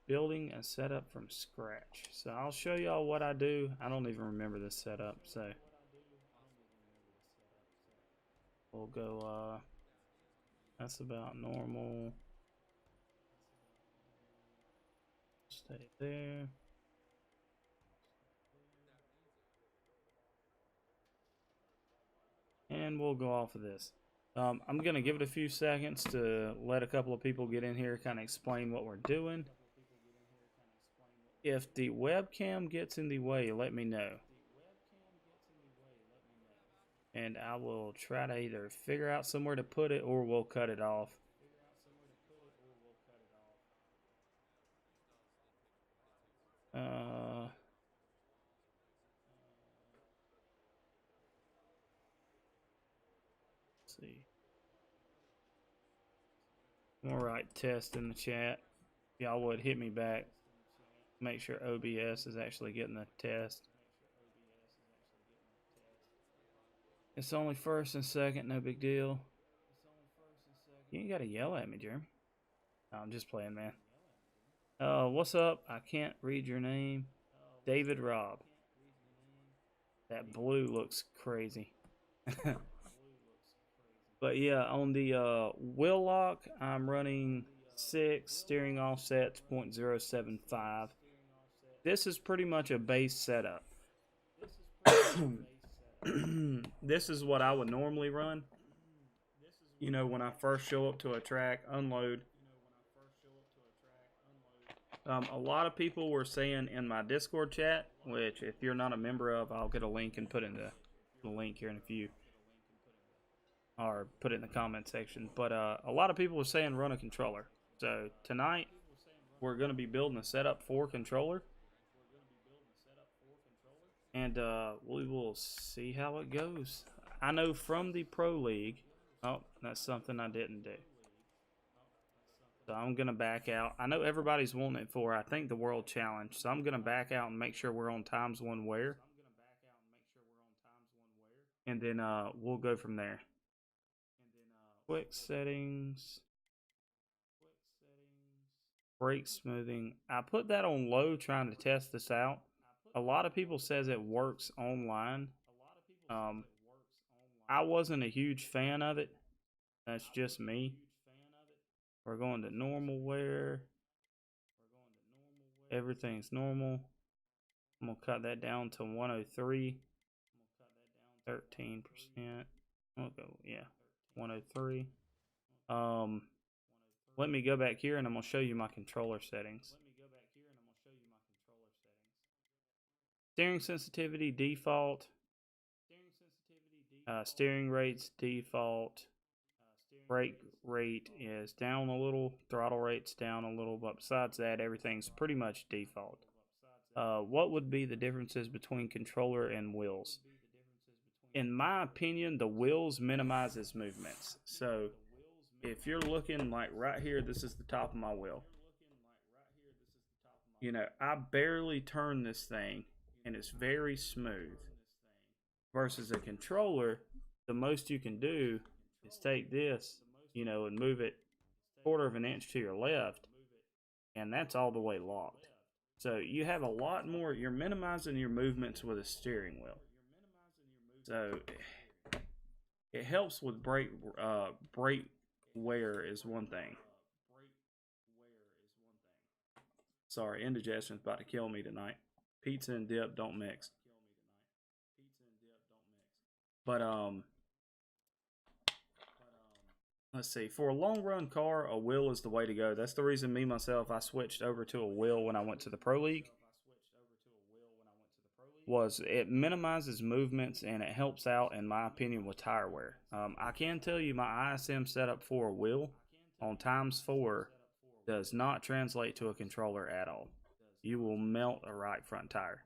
building a setup from scratch. So I'll show y'all what I do. I don't even remember this setup, so we'll go, that's about normal. Stay there. And we'll go off of this. I'm going to give it a few seconds to let a couple of people get in here, kind of explain what we're doing. If the webcam gets in the way, let me know. And I will try to either figure out somewhere to put it or we'll cut it off. Let's see. All right, test in the chat. Y'all would hit me back. Make sure OBS is actually getting the test. It's only first and second, no big deal. You ain't gotta yell at me, Jeremy. No, I'm just playing, man. What's up? I can't read your name. David Robb. That blue looks crazy. But yeah, on the wheel lock, I'm running 6, steering offsets 0.075. This is pretty much a base setup. This is what I would normally run. You know, when I first show up to a track, unload. A lot of people were saying in my Discord chat, which if you're not a member of, I'll get a link and put in the link here in a few. Or put it in the comment section. But a lot of people were saying run a controller. So tonight, we're going to be building a setup for controller. And we will see how it goes. I know from the Pro League. Oh, that's something I didn't do. So I'm going to back out. I know everybody's wanting it for, I think, the World Challenge. So I'm going to back out and make sure we're on times one wear. And then we'll go from there. Quick settings. Brake smoothing. I put that on low trying to test this out. A lot of people says it works online. I wasn't a huge fan of it. That's just me. We're going to normal wear. Everything's normal. I'm going to cut that down to 103. 13%. I'll go, yeah, 103. Let me go back here and I'm going to show you my controller settings. Steering sensitivity, default. Steering rates, default. Brake rate is down a little. Throttle rate's down a little. But besides that, everything's pretty much default. What would be the differences between controller and wheels? In my opinion, the wheels minimizes movements. So if you're looking like right here, this is the top of my wheel. You know, I barely turn this thing and it's very smooth. Versus a controller, the most you can do is take this, you know, and move it 1/4 of an inch to your left, and that's all the way locked. So you have a lot more, you're minimizing your movements with a steering wheel. So it helps with brake wear is one thing. Sorry, indigestion's about to kill me tonight. Pizza and dip don't mix. But let's see. For a long run car, a wheel is the way to go. That's the reason me myself I switched over to a wheel when I went to the Pro League. Was it minimizes movements and it helps out, in my opinion, with tire wear. I can tell you my ISM setup for a wheel on ×4 does not translate to a controller at all. You will melt a right front tire.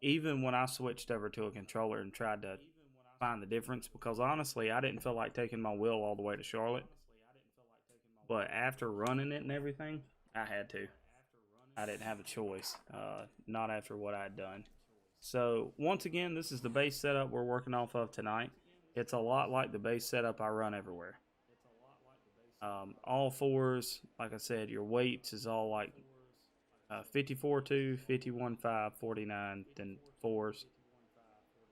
Even when I switched over to a controller and tried to find the difference, because honestly I didn't feel like taking my wheel all the way to Charlotte, but after running it and everything, I had to. I didn't have a choice, not after what I'd done. So once again, this is the base setup we're working off of tonight. It's a lot like the base setup I run everywhere. All fours, like I said, your weights is all like 54.2, 51.5, 49, then fours.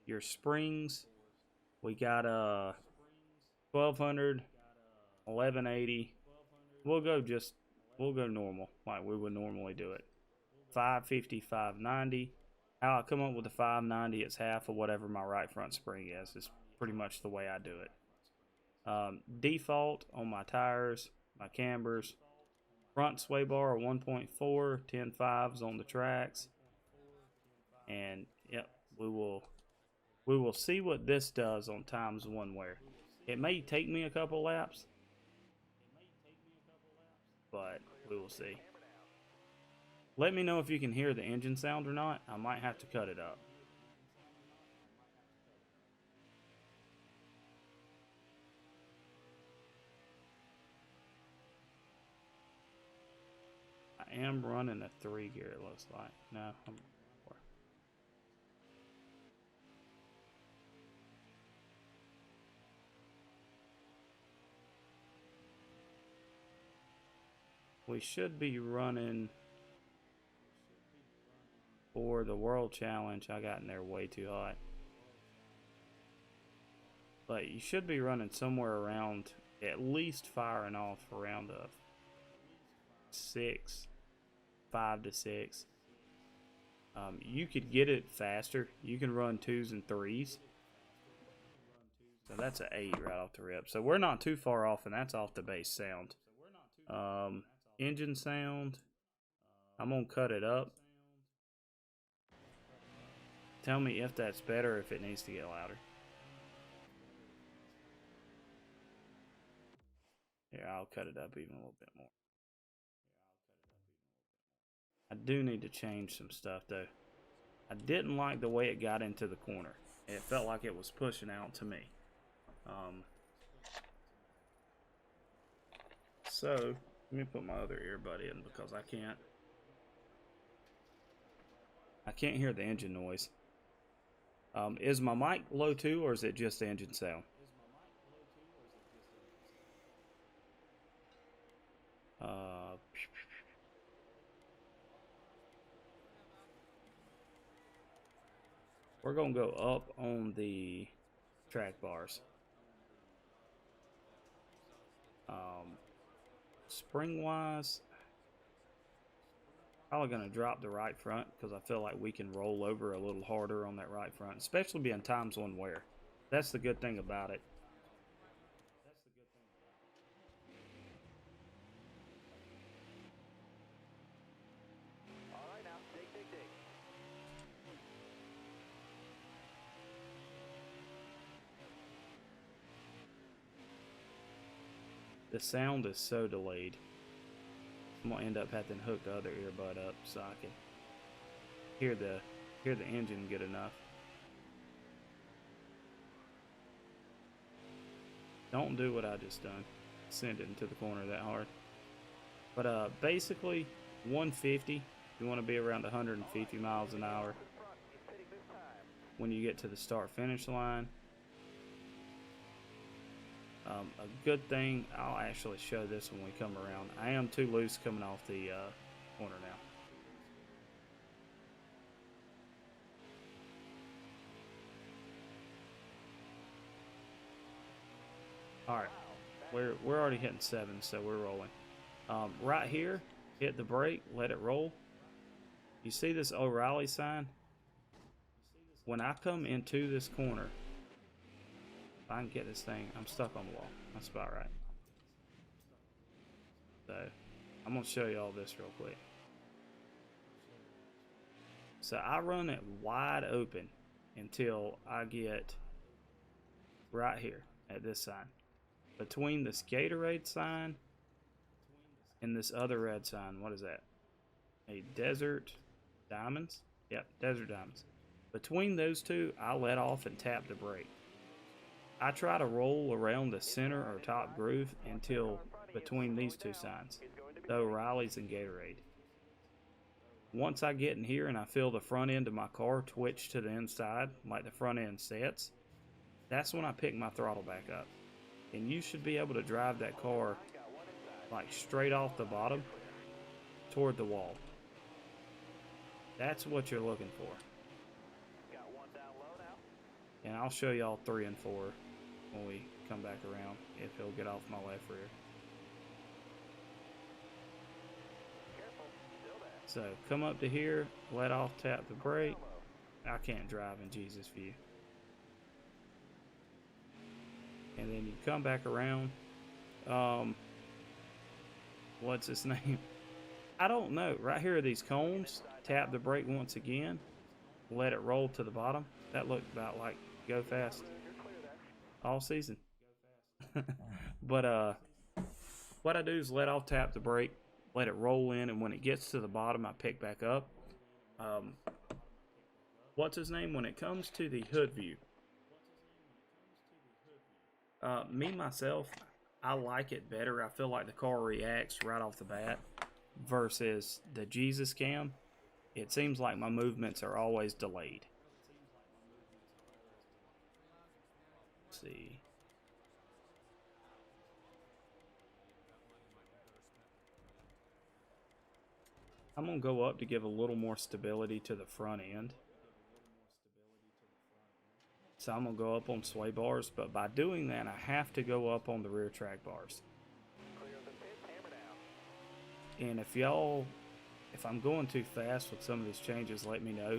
Your springs, we got 1200, 1180. We'll go normal like we would normally do it. 550, 590. How I come up with the 590, it's half of whatever my right front spring is. It's pretty much the way I do it. Default on my tires, my cambers, front sway bar 1.4, 10.5s on the tracks, and yep, we will see what this does on times one wear. It may take me a couple laps, but we will see. Let me know if you can hear the engine sound or not. I might have to cut it up. I am running a 3 gear, it looks like. No, I'm 4. We should be running for the World Challenge. I got in there way too hot. But you should be running somewhere around, at least firing off around a 6, 5 to 6. You could get it faster. You can run 2s and 3s. So that's an 8 right off the rip. So we're not too far off, and that's off the base sound. Engine sound, I'm gonna cut it up. Tell me if that's better, if it needs to get louder. Here, I'll cut it up even a little bit more. I do need to change some stuff though. I didn't like the way it got into the corner. It felt like it was pushing out to me. So let me put my other earbud in because I can't hear the engine noise. Is my mic low too, or is it just the engine sound? We're gonna go up on the track bars. Spring wise, probably gonna drop the right front because I feel like we can roll over a little harder on that right front, especially being times one wear. That's the good thing about it. The sound is so delayed. I'm gonna end up having to hook the other earbud up so I can hear the engine good enough. Don't do what I just done. Send it into the corner that hard. But basically 150. You want to be around 150 miles an hour when you get to the start finish line. A good thing, I'll actually show this when we come around. I am too loose coming off the corner now. Alright, we're already hitting 7, so we're rolling. Right here, hit the brake, let it roll. You see this O'Reilly sign? When I come into this corner, if I can get this thing, I'm stuck on the wall. That's about right. So I'm gonna show you all this real quick. So I run it wide open until I get right here at this sign. Between this Gatorade sign and this other red sign, what is that? A Desert Diamonds? Yep, Desert Diamonds. Between those two, I let off and tap the brake. I try to roll around the center or top groove until between these two signs, the O'Reilly's and Gatorade. Once I get in here and I feel the front end of my car twitch to the inside, like the front end sets, that's when I pick my throttle back up. And you should be able to drive that car like straight off the bottom toward the wall. That's what you're looking for. Got one down low now. And I'll show y'all 3 and 4 when we come back around, if he'll get off my left rear. Careful, still there. So come up to here, let off, tap the brake. I can't drive in Jesus view. And then you come back around. What's his name? I don't know. Right here are these cones. Tap the brake once again. Let it roll to the bottom. That looked about like go fast all season. But what I do is let off, tap the brake, let it roll in, and when it gets to the bottom, I pick back up. What's his name? When it comes to the hood view, me myself, I like it better. I feel like the car reacts right off the bat versus the Jesus cam. It seems like my movements are always delayed. Let's see. I'm going to go up to give a little more stability to the front end. So I'm going to go up on sway bars, but by doing that, I have to go up on the rear track bars. Clear of the pits, hammer down. And if I'm going too fast with some of these changes, let me know.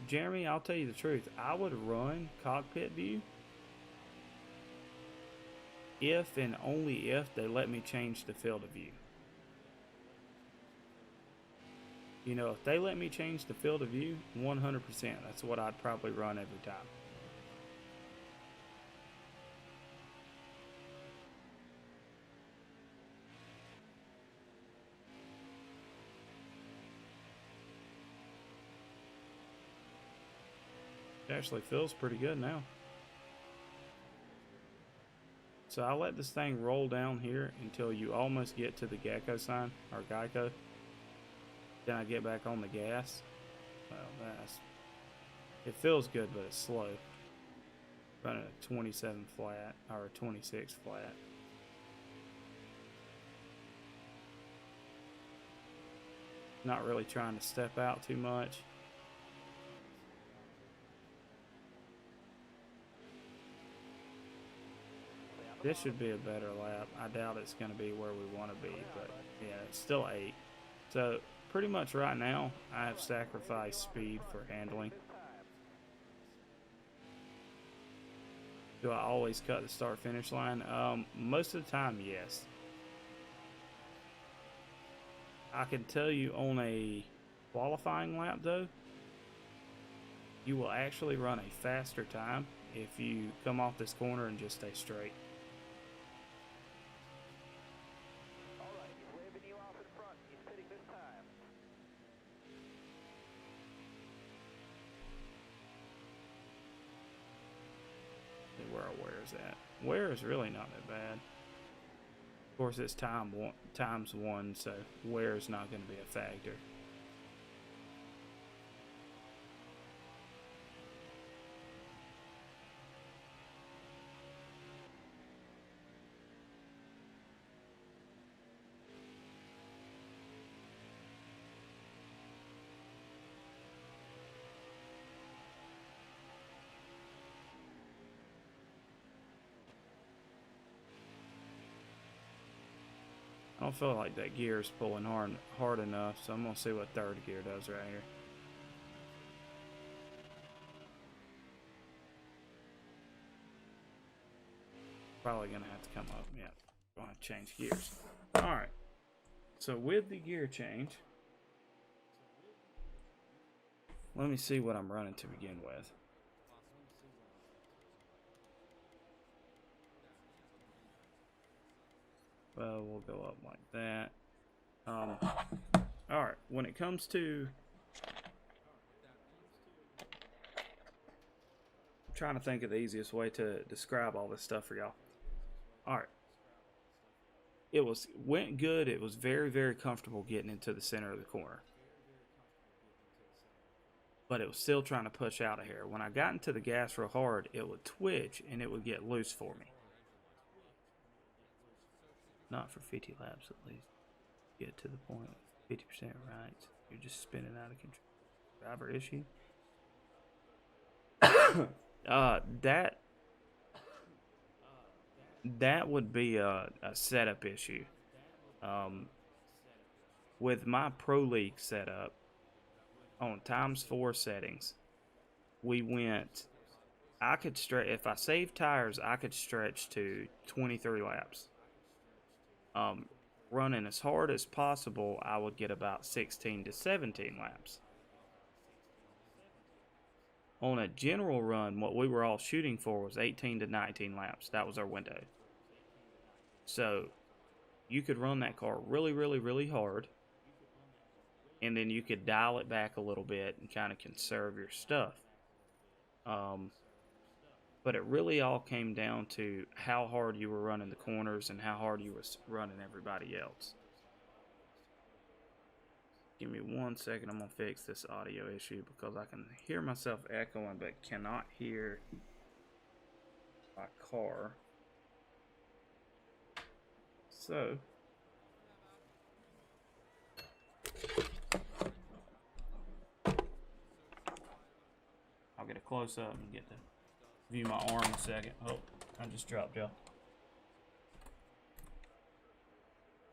Jeremy, I'll tell you the truth. I would run cockpit view if and only if they let me change the field of view. You know, if they let me change the field of view, 100%, that's what I'd probably run every time. It actually feels pretty good now. So I let this thing roll down here until you almost get to the Geico sign, or Geico. Then I get back on the gas. Well, it feels good, but it's slow. Running a 27 flat, or a 26 flat. Not really trying to step out too much. This should be a better lap. I doubt it's going to be where we want to be, but yeah, it's still 8. So pretty much right now, I have sacrificed speed for handling. Do I always cut the start-finish line? Most of the time, yes. I can tell you on a qualifying lap, though, you will actually run a faster time if you come off this corner and just stay straight. Alright, he's waving you off in front. He's pitting this time. See where our wear's at. Wear is really not that bad. Of course, it's times 1, so wear is not going to be a factor. I don't feel like that gear is pulling hard enough, so I'm going to see what third gear does right here. Probably going to have to come up. Yeah, going to change gears. Alright, so with the gear change, let me see what I'm running to begin with. Well, we'll go up like that. Alright, when it comes to... I'm trying to think of the easiest way to describe all this stuff for y'all. Alright. It went good. It was very, very comfortable getting into the center of the corner. But it was still trying to push out of here. When I got into the gas real hard, it would twitch and it would get loose for me. Not for 50 laps at least. Get to the point. 50% right. You're just spinning out of control. Driver issue. That would be a setup issue. With my Pro League setup on ×4 settings, we went. I could stretch if I saved tires. I could stretch to 23 laps. Running as hard as possible, I would get about 16 to 17 laps. On a general run, what we were all shooting for was 18 to 19 laps. That was our window. So you could run that car really, really, really hard, and then you could dial it back a little bit and kind of conserve your stuff. But it really all came down to how hard you were running the corners and how hard you was running everybody else. Give me 1 second. I'm going to fix this audio issue because I can hear myself echoing but cannot hear my car. So, I'll get a close up and get to view my arm in a second. Oh, I just dropped y'all.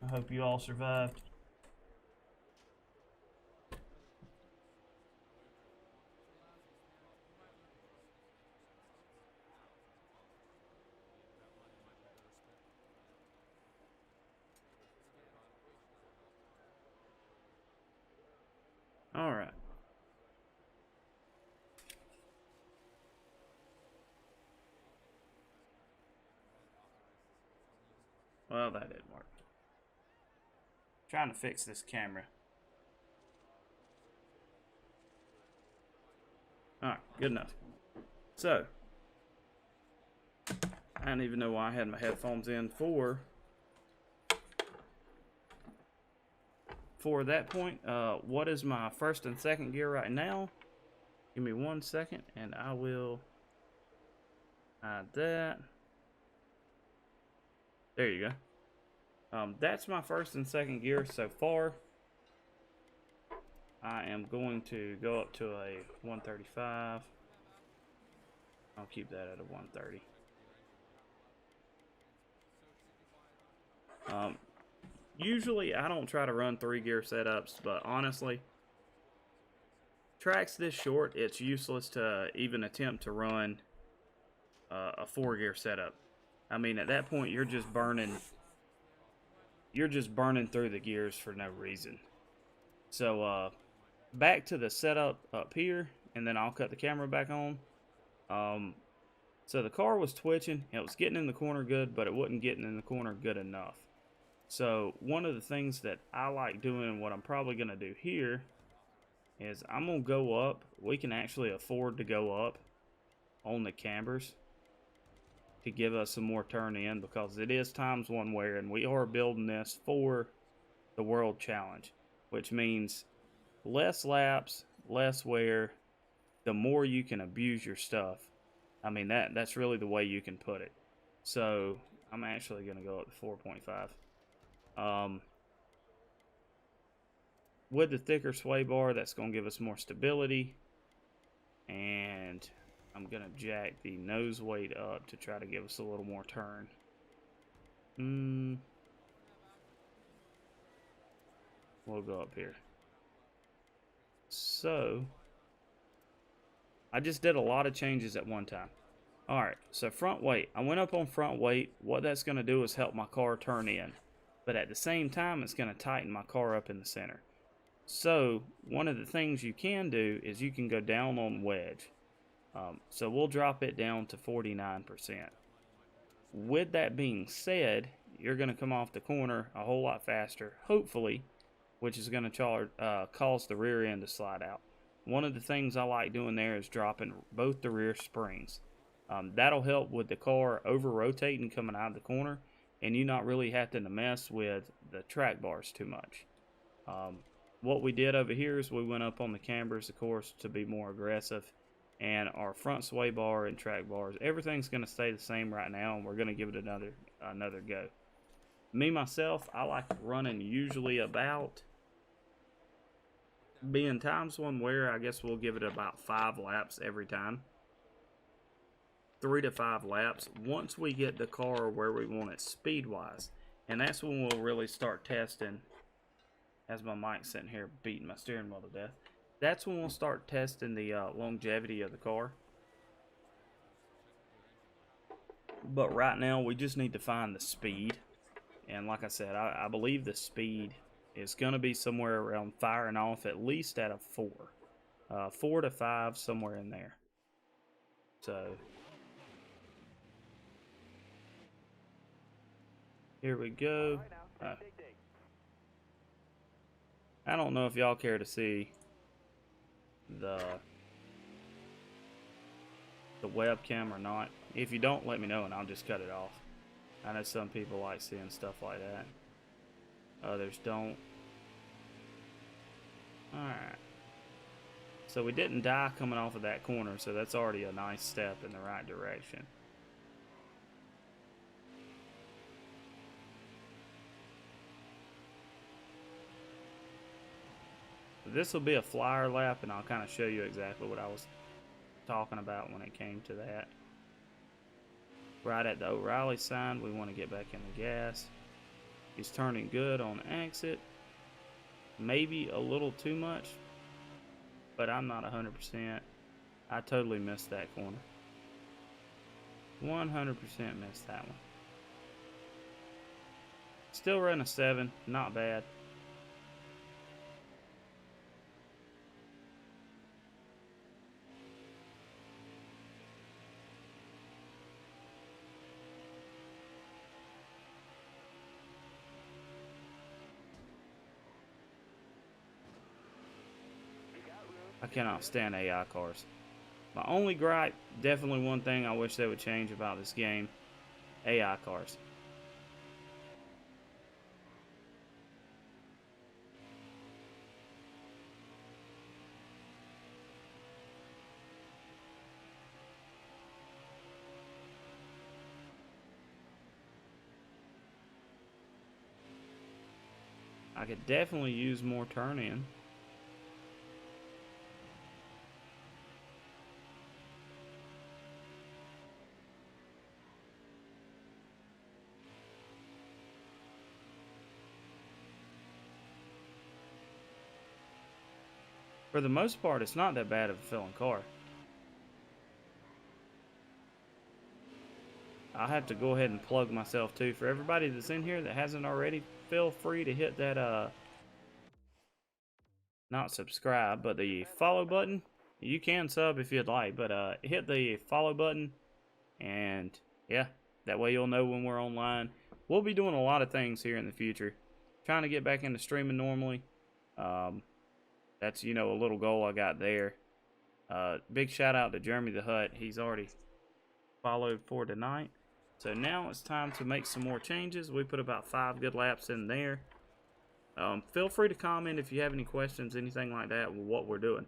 I hope you all survived. All right. Well, that didn't work. Trying to fix this camera. Alright, good enough. So, I didn't even know why I had my headphones in for that point. What is my first and second gear right now? Give me 1 second and I will add that. There you go. That's my first and second gear so far. I am going to go up to a 135. I'll keep that at a 130. Usually I don't try to run 3-gear setups, but honestly, tracks this short, it's useless to even attempt to run a 4-gear setup. I mean, at that point, you're just burning through the gears for no reason. So, back to the setup up here, and then I'll cut the camera back on. So the car was twitching. It was getting in the corner good, but it wasn't getting in the corner good enough. So one of the things that I like doing, what I'm probably going to do here, is I'm going to go up. We can actually afford to go up on the cambers to give us some more turn in, because it is times one wear, and we are building this for the World Challenge, which means less laps, less wear, the more you can abuse your stuff. I mean, that's really the way you can put it. So I'm actually going to go up to 4.5. With the thicker sway bar, that's going to give us more stability. And I'm going to jack the nose weight up to try to give us a little more turn. We'll go up here. So, I just did a lot of changes at one time. Alright, so front weight. I went up on front weight. What that's going to do is help my car turn in. But at the same time, it's going to tighten my car up in the center. So, one of the things you can do is you can go down on wedge. So we'll drop it down to 49%. With that being said, you're going to come off the corner a whole lot faster, hopefully, which is going to cause the rear end to slide out. One of the things I like doing there is dropping both the rear springs. That'll help with the car over-rotating coming out of the corner, and you not really having to mess with the track bars too much. What we did over here is we went up on the cambers, of course, to be more aggressive. And our front sway bar and track bars, everything's going to stay the same right now, and we're going to give it another go. Me, myself, I like running usually about, being times one wear, I guess we'll give it about 5 laps every time. 3 to 5 laps once we get the car where we want it speed-wise. And that's when we'll really start testing, as my mic's sitting here beating my steering wheel to death. That's when we'll start testing the longevity of the car. But right now, we just need to find the speed. And like I said, I believe the speed is going to be somewhere around firing off at least at a 4. 4 to 5, somewhere in there. So, here we go. I don't know if y'all care to see the webcam or not. If you don't, let me know and I'll just cut it off. I know some people like seeing stuff like that. Others don't. Alright. So we didn't die coming off of that corner, so that's already a nice step in the right direction. This will be a flyer lap, and I'll kind of show you exactly what I was talking about when it came to that. Right at the O'Reilly sign, we want to get back in the gas. He's turning good on exit. Maybe a little too much, but I'm not 100%. I totally missed that corner. 100% missed that one. Still running a 7, not bad. I cannot stand AI cars. My only gripe, definitely one thing I wish they would change about this game, AI cars. I could definitely use more turn in. For the most part, it's not that bad of a feeling car. I'll have to go ahead and plug myself too. For everybody that's in here that hasn't already, feel free to hit that, not subscribe, but the follow button. You can sub if you'd like, but hit the follow button, and yeah, that way you'll know when we're online. We'll be doing a lot of things here in the future. Trying to get back into streaming normally. That's, you know, a little goal I got there. Big shout out to Jeremy the Hut. He's already followed for tonight. So now it's time to make some more changes. We put about 5 good laps in there. Feel free to comment if you have any questions, anything like that, with what we're doing.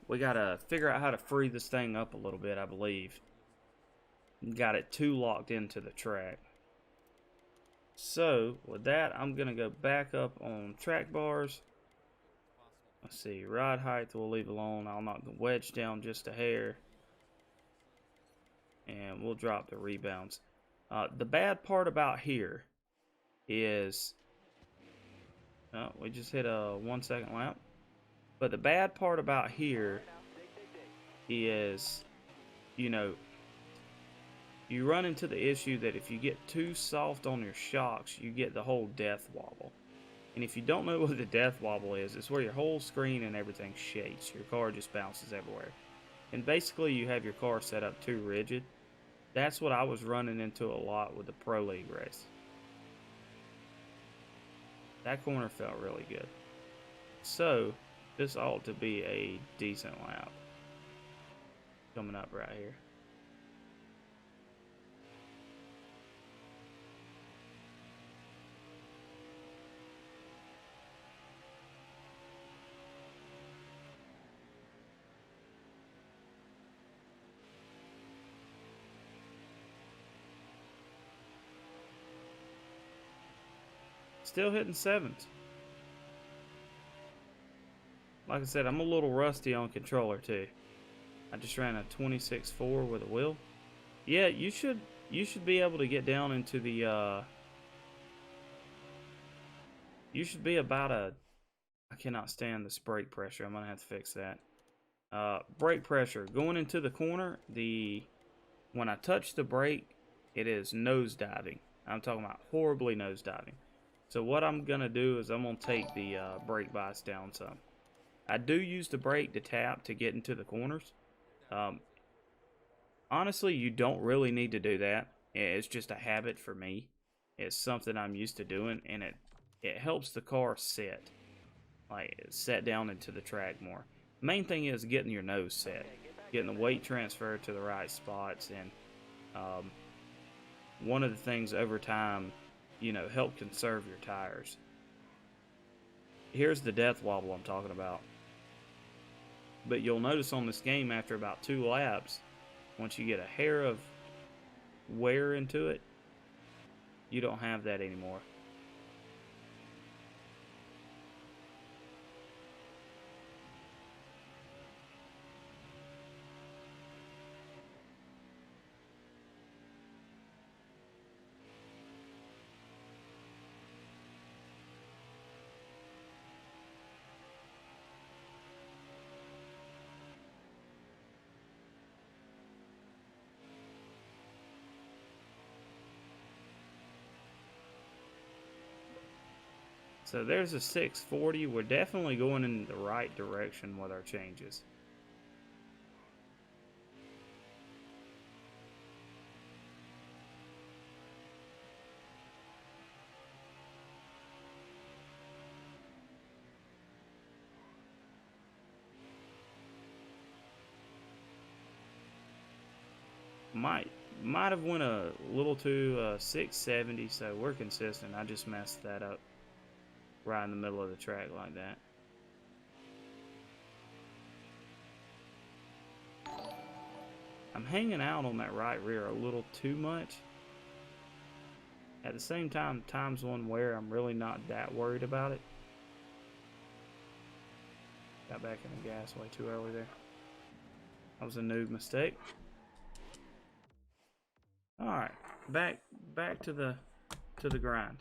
We gotta figure out how to free this thing up a little bit, I believe. Got it too locked into the track. So, with that, I'm gonna go back up on track bars. Let's see, ride height we'll leave alone. I'll knock the wedge down just a hair. And we'll drop the rebounds. The bad part about here is, we just hit a 1 second lap. But the bad part about here is, you know, you run into the issue that if you get too soft on your shocks, you get the whole death wobble. And if you don't know what the death wobble is, it's where your whole screen and everything shakes. Your car just bounces everywhere. And basically you have your car set up too rigid. That's what I was running into a lot with the Pro League race. That corner felt really good. So, this ought to be a decent lap. Coming up right here. Still hitting sevens. Like I said, I'm a little rusty on controller too. I just ran a 26.4 with a wheel. Yeah, you should be able to get down into the you should be about a, I cannot stand this brake pressure. I'm gonna have to fix that. Brake pressure going into the corner, when I touch the brake, it is nose diving. I'm talking about horribly nose diving. So what I'm gonna do is I'm gonna take the brake bias down some. I do use the brake to tap to get into the corners. Honestly, you don't really need to do that. It's just a habit for me. It's something I'm used to doing, and it helps the car set, like set down into the track more. Main thing is getting your nose set, getting the weight transfer to the right spots, and one of the things over time, help conserve your tires. Here's the death wobble I'm talking about. But you'll notice on this game, after about 2 laps, once you get a hair of wear into it, you don't have that anymore. So there's a 640. We're definitely going in the right direction with our changes. Might have went a little too 670, so we're consistent. I just messed that up right in the middle of the track like that. I'm hanging out on that right rear a little too much. At the same time, times one wear, I'm really not that worried about it. Got back in the gas way too early there. That was a noob mistake. All right, back to the grind.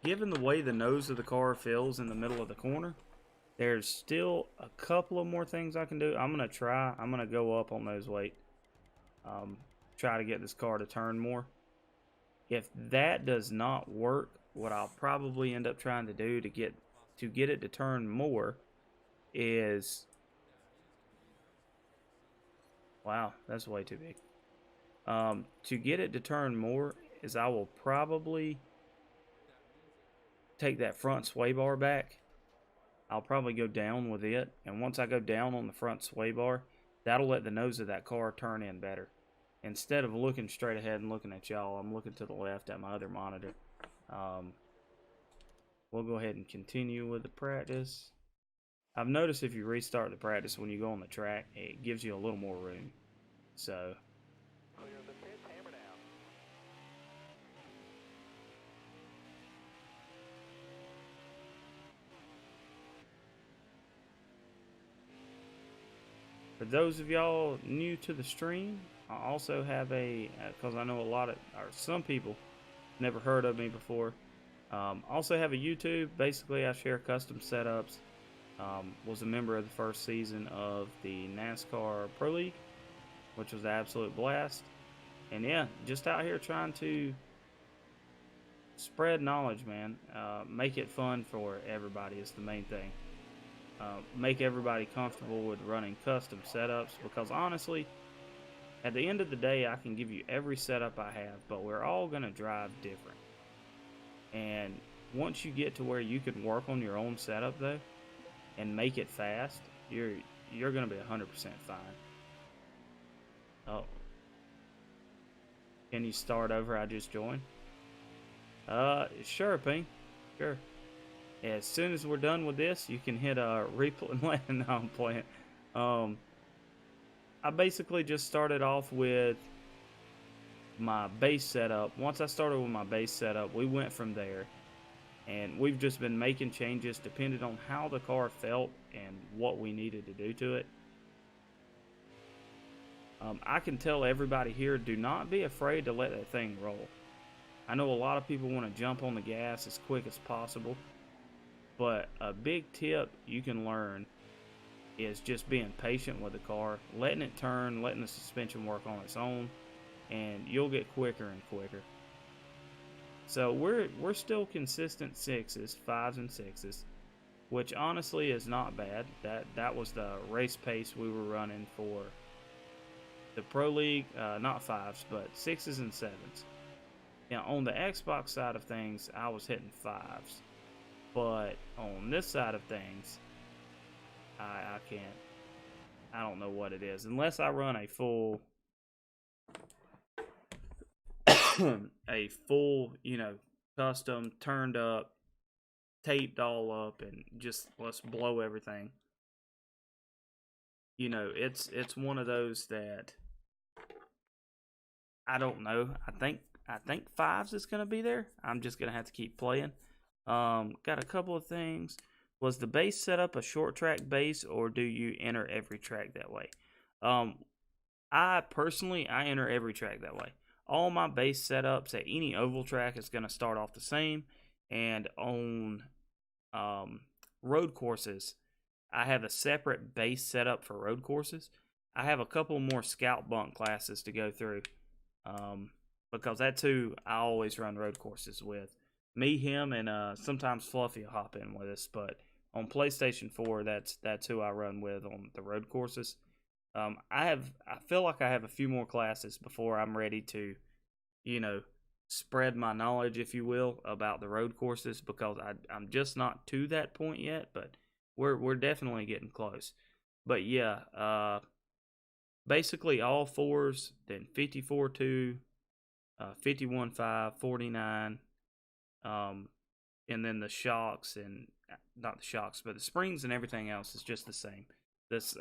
Given the way the nose of the car feels in the middle of the corner, there's still a couple of more things I can do. I'm gonna go up on nose weight. Try to get this car to turn more. If that does not work, what I'll probably end up trying to do to get it to turn more is, wow, that's way too big. To get it to turn more is I will probably take that front sway bar back. I'll probably go down with it, and once I go down on the front sway bar, that'll let the nose of that car turn in better. Instead of looking straight ahead and looking at y'all, I'm looking to the left at my other monitor. We'll go ahead and continue with the practice. I've noticed if you restart the practice when you go on the track, it gives you a little more room. So Clear the pits, hammer down. for those of y'all new to the stream, I also have because I know some people never heard of me before. Also have a YouTube. Basically, I share custom setups. Was a member of the first season of the NASCAR Pro League, which was an absolute blast. And yeah, just out here trying to spread knowledge, man. Make it fun for everybody is the main thing. Make everybody comfortable with running custom setups, because honestly, at the end of the day, I can give you every setup I have, but we're all going to drive different. And once you get to where you can work on your own setup, though, and make it fast, you're going to be 100% fine. Oh. Can you start over? I just joined. Sure, Ping. Sure. Yeah, as soon as we're done with this, you can hit replay. No, I'm playing. I basically just started off with my base setup. Once I started with my base setup, we went from there, and we've just been making changes depending on how the car felt and what we needed to do to it. I can tell everybody here, do not be afraid to let that thing roll. I know a lot of people want to jump on the gas as quick as possible, but a big tip you can learn is just being patient with the car, letting it turn, letting the suspension work on its own, and you'll get quicker and quicker. So we're still consistent 6s, 5s and 6s, which honestly is not bad. That was the race pace we were running for the Pro League, not 5s, but 6s and 7s. Now, on the Xbox side of things, I was hitting 5s. But on this side of things, I can't. I don't know what it is. Unless I run a full, custom, turned up, taped all up, and just let's blow everything. It's one of those that I don't know. I think 5s is gonna be there. I'm just gonna have to keep playing. Got a couple of things. Was the base setup a short track base, or do you enter every track that way? I personally enter every track that way. All my base setups at any oval track is gonna start off the same, and on road courses, I have a separate base setup for road courses. I have a couple more scout bunk classes to go through. Because that's who I always run road courses with. Me, him, and sometimes Fluffy will hop in with us. But on PlayStation 4, that's who I run with on the road courses. I feel like I have a few more classes before I'm ready to, spread my knowledge, if you will, about the road courses, because I'm just not to that point yet. But we're definitely getting close. But yeah, basically all 4s, then 54.2. 51.5, 49, and then the shocks, and not the shocks, but the springs and everything else is just the same. This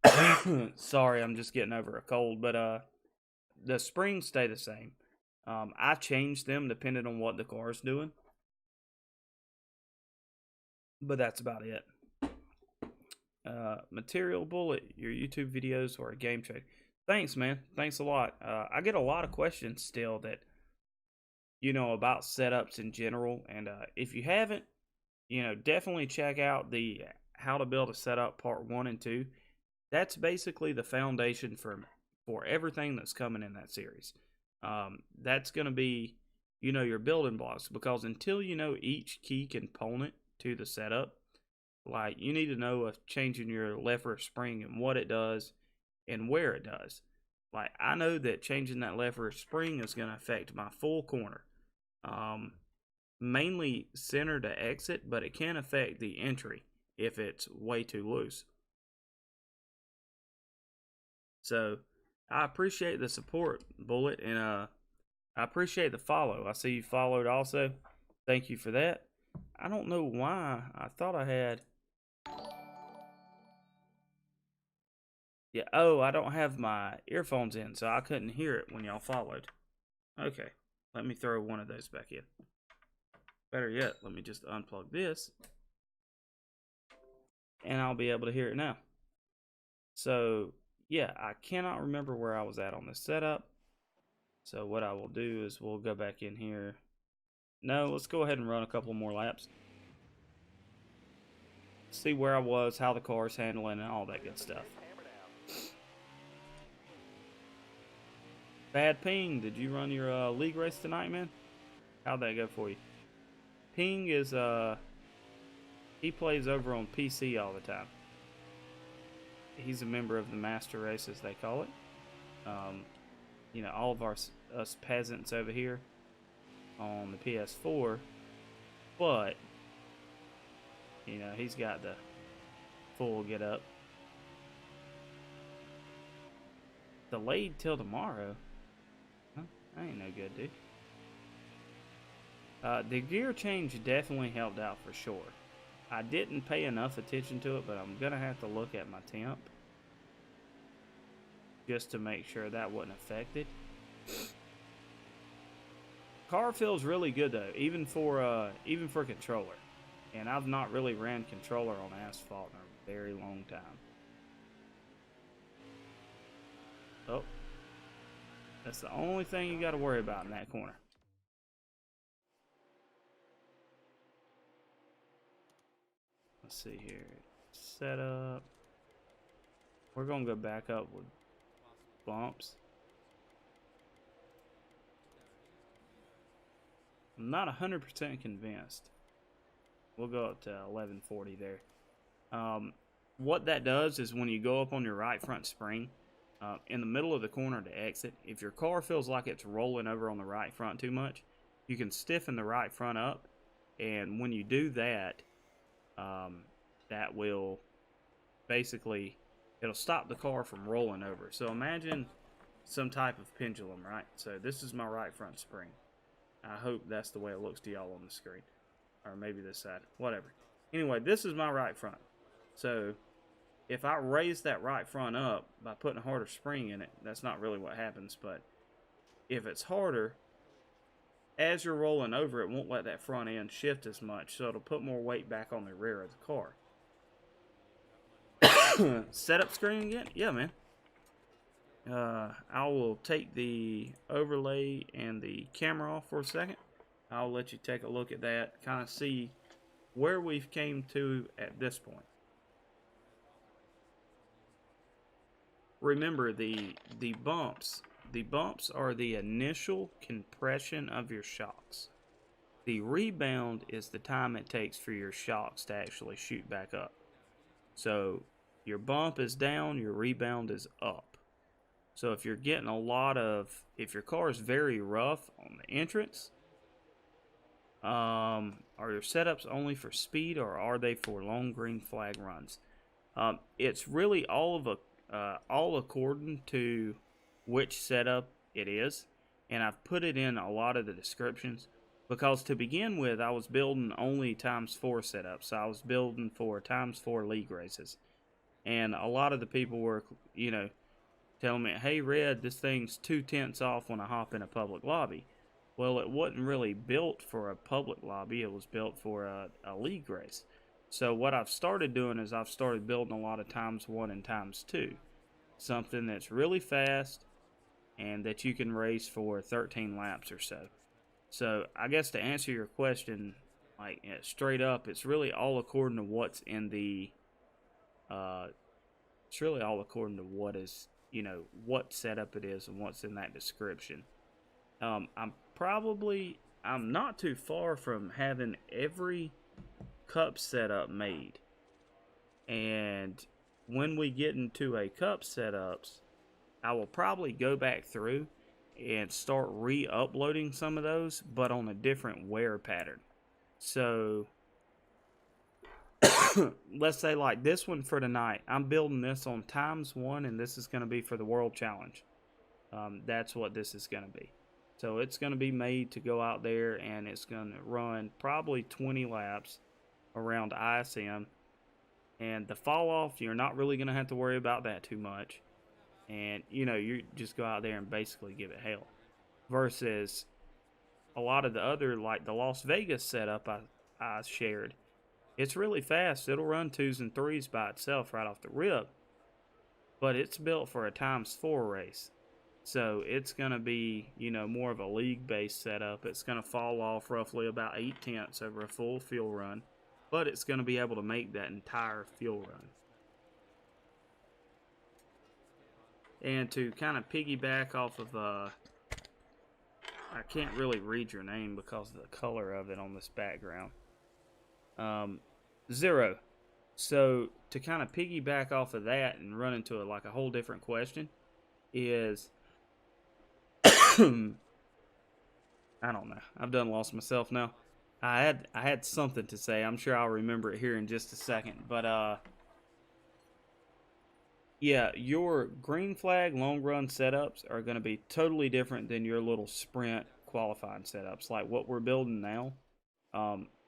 thing. Sorry, I'm just getting over a cold, but the springs stay the same. I change them depending on what the car is doing, but that's about it. Material Bullet, your YouTube videos or a game trade. Thanks, man. Thanks a lot. I get a lot of questions still that, about setups in general. And if you haven't, definitely check out the How to Build a Setup Part 1 and 2. That's basically the foundation for everything that's coming in that series. That's going to be, your building blocks. Because until you know each key component to the setup, like you need to know if changing your left rear spring and what it does, and where it does. Like I know that changing that left rear spring is going to affect my full corner, mainly center to exit, but it can affect the entry if it's way too loose. So I appreciate the support, Bullet, and I appreciate the follow. I see you followed also. Thank you for that. I don't know why I thought I had. Yeah, I don't have my earphones in, so I couldn't hear it when y'all followed. Okay, let me throw one of those back in. Better yet, let me just unplug this, and I'll be able to hear it now. So, yeah, I cannot remember where I was at on this setup. So what I will do is we'll go back in here. No, let's go ahead and run a couple more laps. See where I was, how the car's handling, and all that good stuff. Bad Ping, did you run your league race tonight, man? How'd that go for you? Ping is, he plays over on PC all the time. He's a member of the Master Race, as they call it. All of us peasants over here on the PS4. But, he's got the full get up. Delayed till tomorrow. Huh? That ain't no good, dude. The gear change definitely helped out for sure. I didn't pay enough attention to it, but I'm going to have to look at my temp just to make sure that wasn't affected. Car feels really good though, even for controller. And I've not really ran controller on asphalt in a very long time. Oh, that's the only thing you got to worry about in that corner. Let's see here. Setup. We're going to go back up with bumps. I'm not 100% convinced. We'll go up to 1140 there. What that does is when you go up on your right front spring, in the middle of the corner to exit, if your car feels like it's rolling over on the right front too much, you can stiffen the right front up. And when you do that, that will basically, it'll stop the car from rolling over. So imagine some type of pendulum, right? So this is my right front spring. I hope that's the way it looks to y'all on the screen. Or maybe this side, whatever. Anyway, this is my right front. So if I raise that right front up by putting a harder spring in it, that's not really what happens. But if it's harder, as you're rolling over, it won't let that front end shift as much. So it'll put more weight back on the rear of the car. Setup screen again? Yeah, man. I will take the overlay and the camera off for a second. I'll let you take a look at that, kind of see where we've came to at this point. Remember, the bumps are the initial compression of your shocks. The rebound is the time it takes for your shocks to actually shoot back up. So your bump is down, your rebound is up. So if you're getting if your car is very rough on the entrance, are your setups only for speed or are they for long green flag runs? It's really all according to which setup it is, and I've put it in a lot of the descriptions because to begin with I was building only ×4 setups. So I was building for ×4 league races, and a lot of the people were telling me, hey Red, this thing's 2/10 off when I hop in a public lobby. Well, it wasn't really built for a public lobby, it was built for a league race. So what I've started doing is I've started building a lot of ×1 and ×2. Something that's really fast and that you can race for 13 laps or so. So I guess to answer your question, like straight up, it's really all according to what's in the, it's really all according to what is, what setup it is and what's in that description. I'm not too far from having every cup setup made. And when we get into a cup setups, I will probably go back through and start re-uploading some of those, but on a different wear pattern. So let's say like this one for tonight, I'm building this on ×1, and this is going to be for the World Challenge. That's what this is going to be. So it's going to be made to go out there, and it's going to run probably 20 laps around ISM. And the fall off, you're not really going to have to worry about that too much. And, you just go out there and basically give it hell. Versus a lot of the other, like the Las Vegas setup I shared. It's really fast. It'll run 2s and 3s by itself right off the rip. But it's built for a ×4 race. So it's going to be, more of a league-based setup. It's going to fall off roughly about 8/10 over a full fuel run. But it's going to be able to make that entire fuel run. And to kind of piggyback off of, I can't really read your name because of the color of it on this background. Zero. So to kind of piggyback off of that and run into a whole different question is, I don't know. I've done lost myself now. I had something to say. I'm sure I'll remember it here in just a second. But yeah, your green flag long run setups are going to be totally different than your little sprint qualifying setups. Like what we're building now,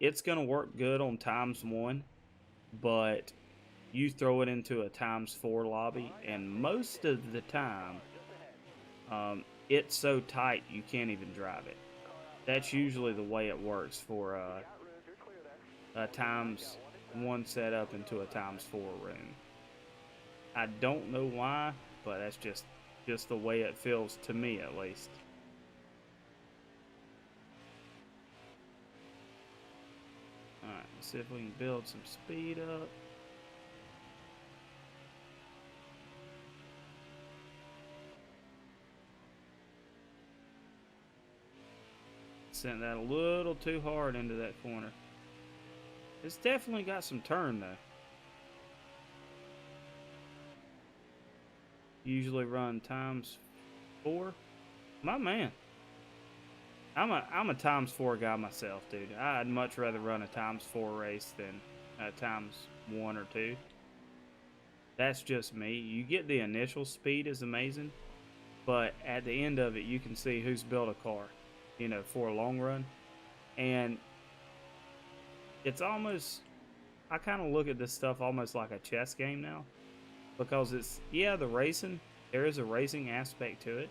it's going to work good on ×1, but you throw it into a ×4 lobby, and most of the time, it's so tight you can't even drive it. That's usually the way it works for a times 1 setup into a times 4 room. I don't know why, but that's just the way it feels to me, at least. Alright, let's see if we can build some speed up. Sent that a little too hard into that corner. It's definitely got some turn though. Usually run times 4. My man. I'm a times 4 guy myself, dude. I'd much rather run a times 4 race than a times 1 or 2. That's just me. You get the initial speed is amazing, but at the end of it, you can see who's built a car, you know, for a long run. And it's almost, I kind of look at this stuff almost like a chess game now, because it's, yeah, the racing, there is a racing aspect to it,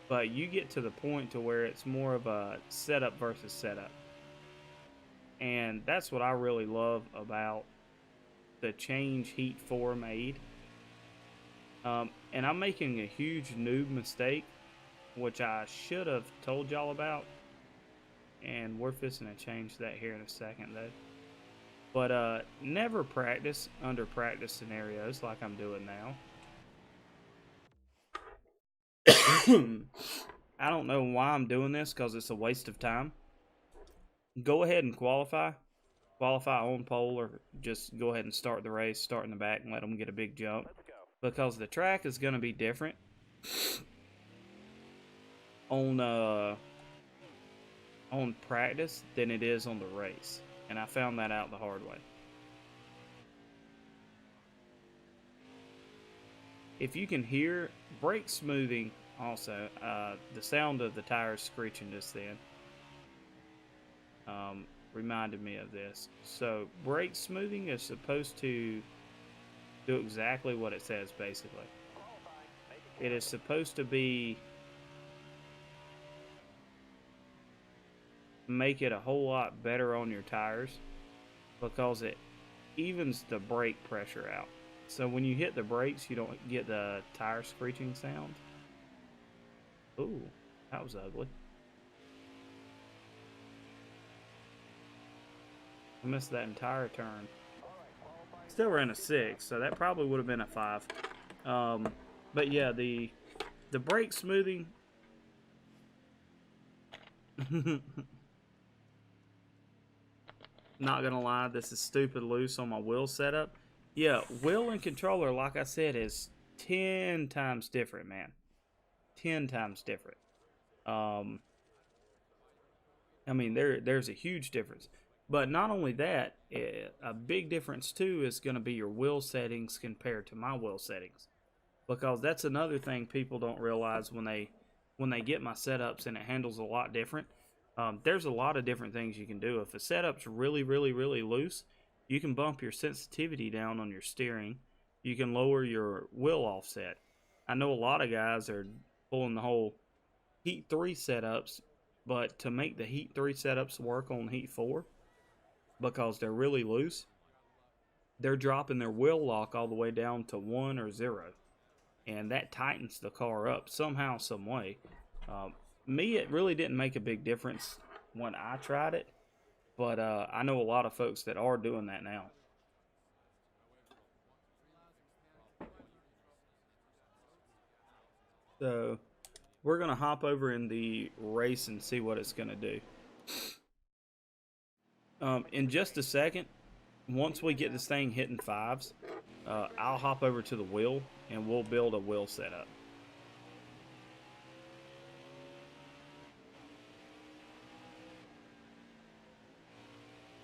but you get to the point to where it's more of a setup versus setup. And that's what I really love about the change Heat 4 made. And I'm making a huge noob mistake, which I should have told y'all about. And we're fixing to change that here in a second, though. But never practice under practice scenarios like I'm doing now. I don't know why I'm doing this, because it's a waste of time. Go ahead and qualify on pole, or just go ahead and start the race, start in the back, and let them get a big jump, because the track is going to be different on practice than it is on the race, and I found that out the hard way. If you can hear brake smoothing, also the sound of the tires screeching just then reminded me of this. So brake smoothing is supposed to do exactly what it says, basically. It is supposed to be make it a whole lot better on your tires, because it evens the brake pressure out. So when you hit the brakes, you don't get the tire screeching sound. Ooh, that was ugly. I missed that entire turn. Still ran a 6, so that probably would have been a 5. But yeah, the brake smoothing. Not gonna lie, this is stupid loose on my wheel setup. Yeah, wheel and controller, like I said, is 10 times different, man. 10 times different. I mean, there's a huge difference. But not only that, a big difference too is going to be your wheel settings compared to my wheel settings, because that's another thing people don't realize when they get my setups, and it handles a lot different. There's a lot of different things you can do. If a setup's really loose, you can bump your sensitivity down on your steering. You can lower your wheel offset. I know a lot of guys are pulling the whole Heat 3 setups, but to make the Heat 3 setups work on Heat 4, because they're really loose, they're dropping their wheel lock all the way down to 1 or 0. And that tightens the car up somehow, some way. Me, it really didn't make a big difference when I tried it, but I know a lot of folks that are doing that now. So we're going to hop over in the race and see what it's going to do. In just a second, once we get this thing hitting 5s, I'll hop over to the wheel and we'll build a wheel setup.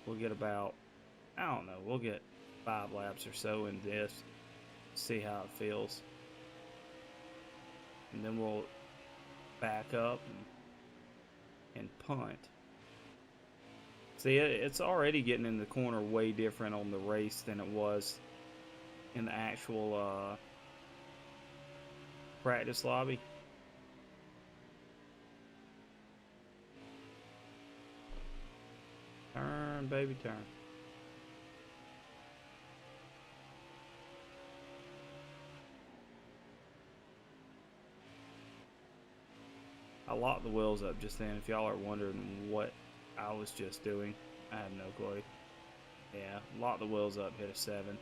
We'll get about, I don't know, we'll get 5 laps or so in this, see how it feels. And then we'll back up and punt. See, it's already getting in the corner way different on the race than it was in the actual practice lobby. Turn, baby, turn. I locked the wheels up just then. If y'all are wondering what I was just doing, I have no clue. Yeah, locked the wheels up, hit a 7.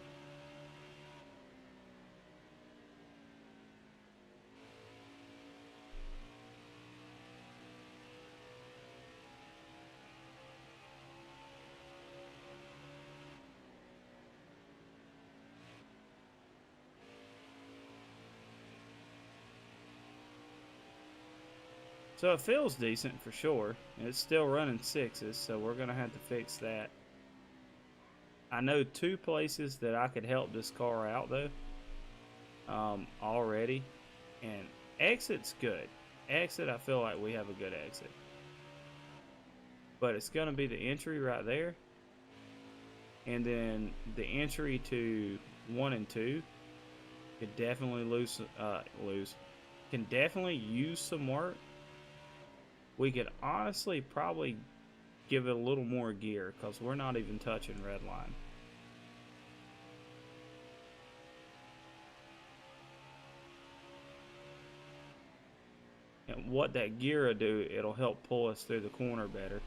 So it feels decent for sure. It's still running 6s, so we're going to have to fix that. I know 2 places that I could help this car out though already. And exit's good. Exit, I feel like we have a good exit. But it's going to be the entry right there. And then the entry to 1 and 2 could definitely can definitely use some work. We could honestly probably give it a little more gear because we're not even touching red line. And what that gear will do, it'll help pull us through the corner better.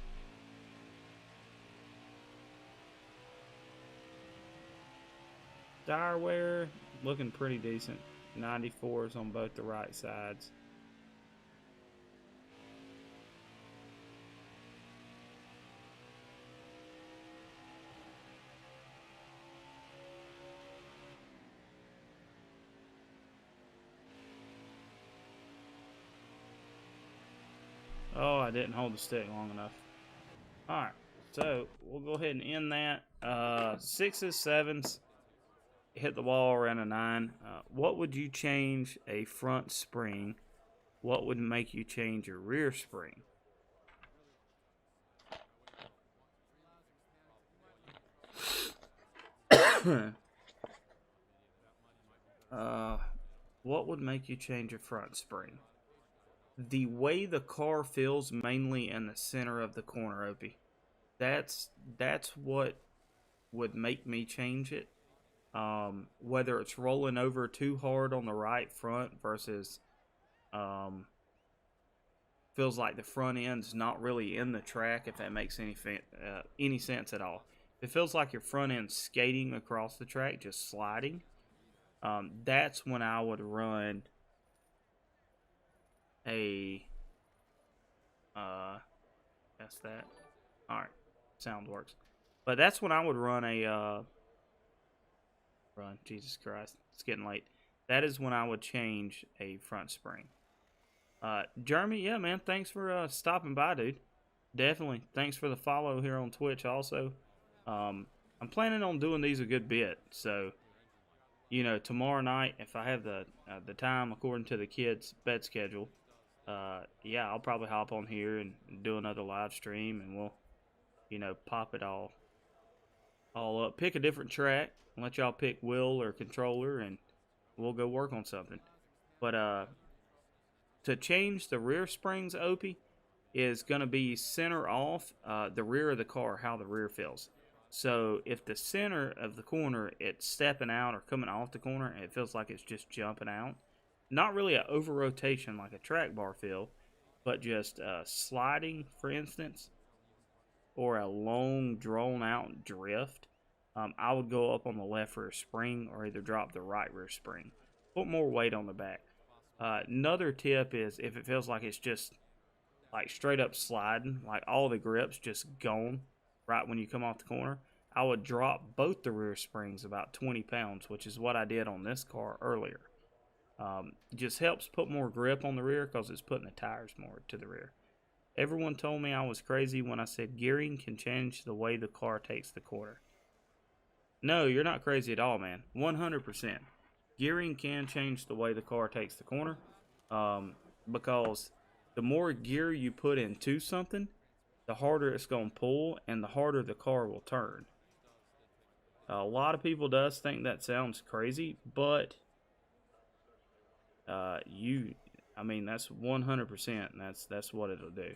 Tire wear, looking pretty decent. 94s on both the right sides. Oh, I didn't hold the stick long enough. Alright, so we'll go ahead and end that. 6s, 7s, hit the wall around a 9. What would you change a front spring? What would make you change your rear spring? What would make you change your front spring? The way the car feels, mainly in the center of the corner, Opie. That's what would make me change it. Whether it's rolling over too hard on the right front versus feels like the front end's not really in the track, if that makes any sense at all. It feels like your front end's skating across the track, just sliding. That's when I would run a that's that. All right, sound works. But that's when I would run a run. Jesus Christ, it's getting late. That is when I would change a front spring. Jeremy, yeah, man, thanks for stopping by, dude. Definitely, thanks for the follow here on Twitch. Also, I'm planning on doing these a good bit. So, you know, tomorrow night, if I have the time according to the kids' bed schedule, yeah, I'll probably hop on here and do another live stream, and we'll, you know, pop it all up. Pick a different track, and let y'all pick wheel or controller, and we'll go work on something. But to change the rear springs, Opie, is going to be center off the rear of the car, how the rear feels. So if the center of the corner, it's stepping out or coming off the corner, and it feels like it's just jumping out. Not really an over rotation like a track bar feel, but just sliding, for instance, or a long drawn out drift. I would go up on the left rear spring or either drop the right rear spring. Put more weight on the back. Another tip is if it feels like it's just like straight up sliding, like all the grips just gone right when you come off the corner, I would drop both the rear springs about 20 pounds, which is what I did on this car earlier. Just helps put more grip on the rear because it's putting the tires more to the rear. Everyone told me I was crazy when I said gearing can change the way the car takes the corner. No, you're not crazy at all, man. 100%. Gearing can change the way the car takes the corner because the more gear you put into something, the harder it's going to pull and the harder the car will turn. A lot of people does think that sounds crazy, but I mean, that's 100%, and that's what it'll do.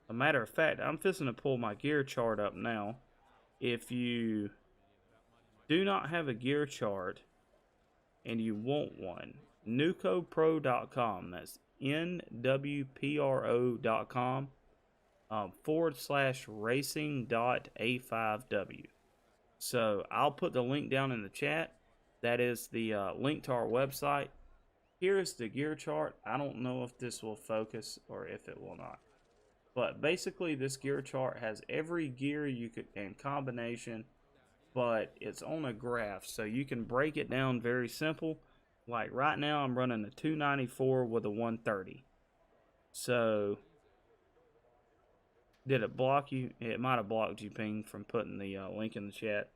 A matter of fact, I'm fixing to pull my gear chart up now. If you do not have a gear chart and you want one, nucopro.com, that's nwpro.com /racing.a5w. So I'll put the link down in the chat. That is the link to our website. Here's the gear chart. I don't know if this will focus or if it will not. But basically, this gear chart has every gear you could and combination, but it's on a graph, so you can break it down very simple. Like right now, I'm running a 294 with a 130. So, did it block you? It might have blocked you, Ping, from putting the link in the chat.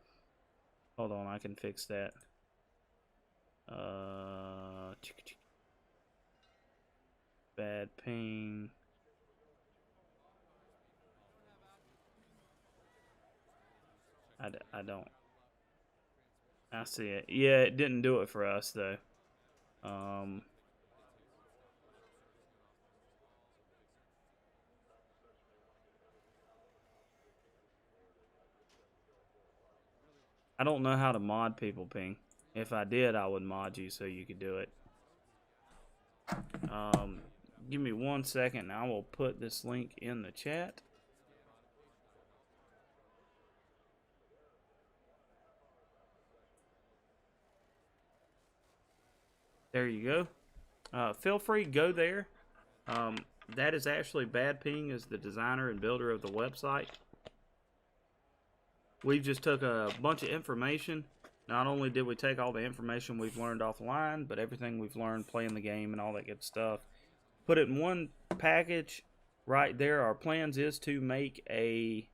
Hold on, I can fix that. Bad ping. I don't. I see it. Yeah, it didn't do it for us though. I don't know how to mod people, Ping. If I did, I would mod you so you could do it. Give me 1 second and I will put this link in the chat. There you go. Feel free to go there. That is actually Bad Ping, is the designer and builder of the website. We just took a bunch of information. Not only did we take all the information we've learned offline, but everything we've learned playing the game and all that good stuff, put it in one package right there. Our plans is to make an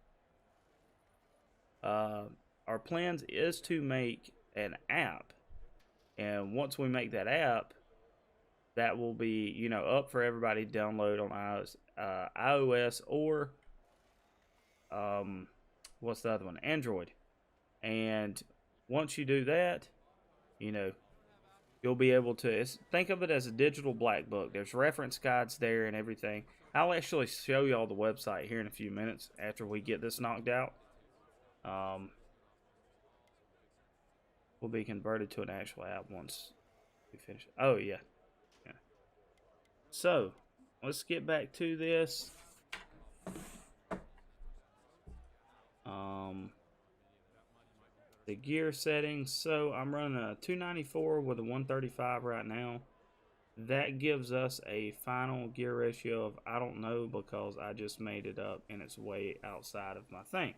app, and once we make that app, that will be, you know, up for everybody to download on iOS or what's the other one? Android. And once you do that, you know, you'll be able to think of it as a digital black book. There's reference guides there and everything. I'll actually show you all the website here in a few minutes after we get this knocked out. Will be converted to an actual app once we finish. Oh yeah. So let's get back to this. The gear settings. So I'm running a 294 with a 135 right now. That gives us a final gear ratio of, I don't know, because I just made it up and it's way outside of my thing.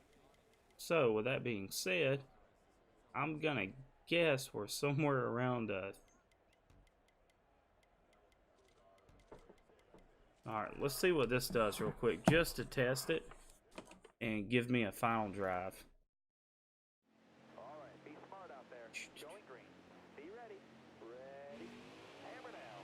So with that being said, I'm gonna guess we're somewhere around Alright, let's see what this does real quick, just to test it and give me a final drive. Alright, be smart out there. Going green. Be ready. Ready. Hammer now.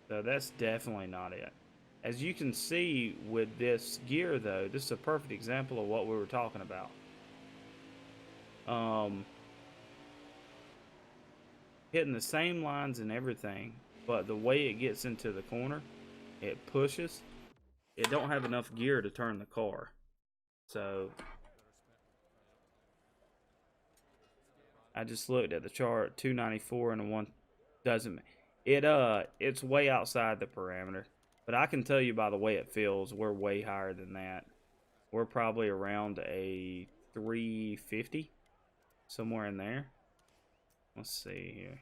So that's definitely not it. As you can see with this gear though, this is a perfect example of what we were talking about. Hitting the same lines and everything, but the way it gets into the corner, it pushes. It don't have enough gear to turn the car. So I just looked at the chart, 294 and a 1 doesn't it's way outside the parameter. But I can tell you by the way it feels, we're way higher than that. We're probably around a 350, somewhere in there. Let's see here.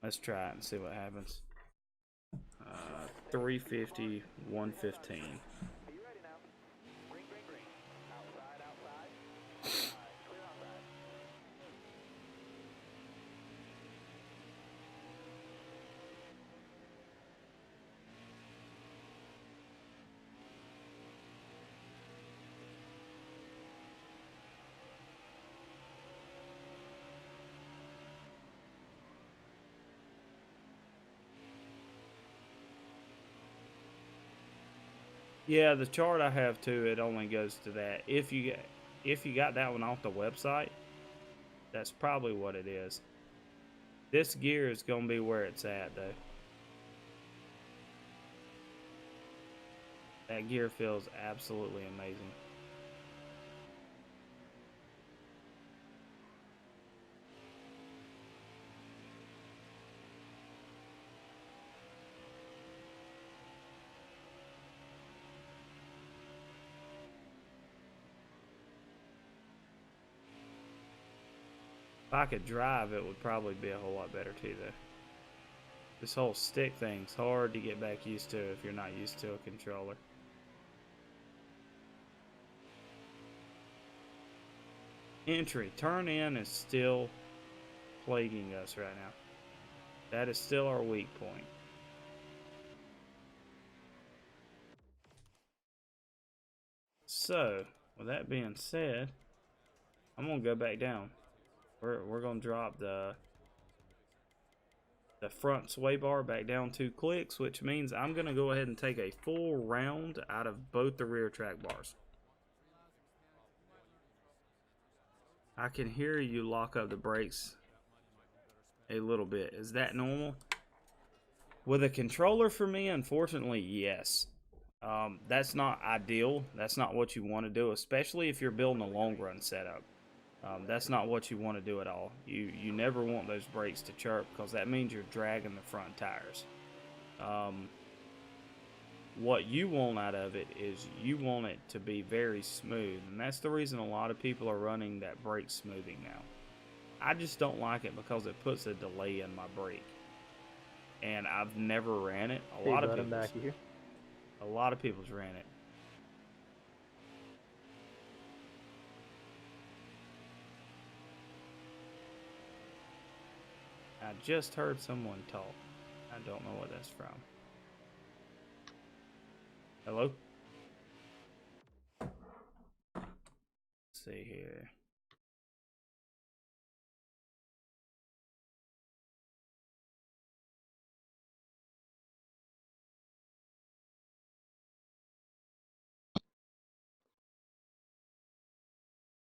Let's try it and see what happens. 350, 115. Be ready now. Green, green, green. Outside, outside. Clear outside. Yeah, the chart I have too, it only goes to that. If you got that one off the website, that's probably what it is. This gear is gonna be where it's at though. That gear feels absolutely amazing. If I could drive, it would probably be a whole lot better too though. This whole stick thing's hard to get back used to if you're not used to a controller. Entry. Turn in is still plaguing us right now. That is still our weak point. So, with that being said, I'm gonna go back down. We're gonna drop the front sway bar back down 2 clicks, which means I'm gonna go ahead and take a full round out of both the rear track bars. I can hear you lock up the brakes a little bit. Is that normal? With a controller for me, unfortunately, yes. That's not ideal. That's not what you want to do, especially if you're building a long run setup. That's not what you want to do at all. You never want those brakes to chirp because that means you're dragging the front tires. What you want out of it is you want it to be very smooth, and that's the reason a lot of people are running that brake smoothing now. I just don't like it because it puts a delay in my brake, and I've never ran it. A lot of people's ran it. I just heard someone talk. I don't know what that's from. Hello? Let's see here.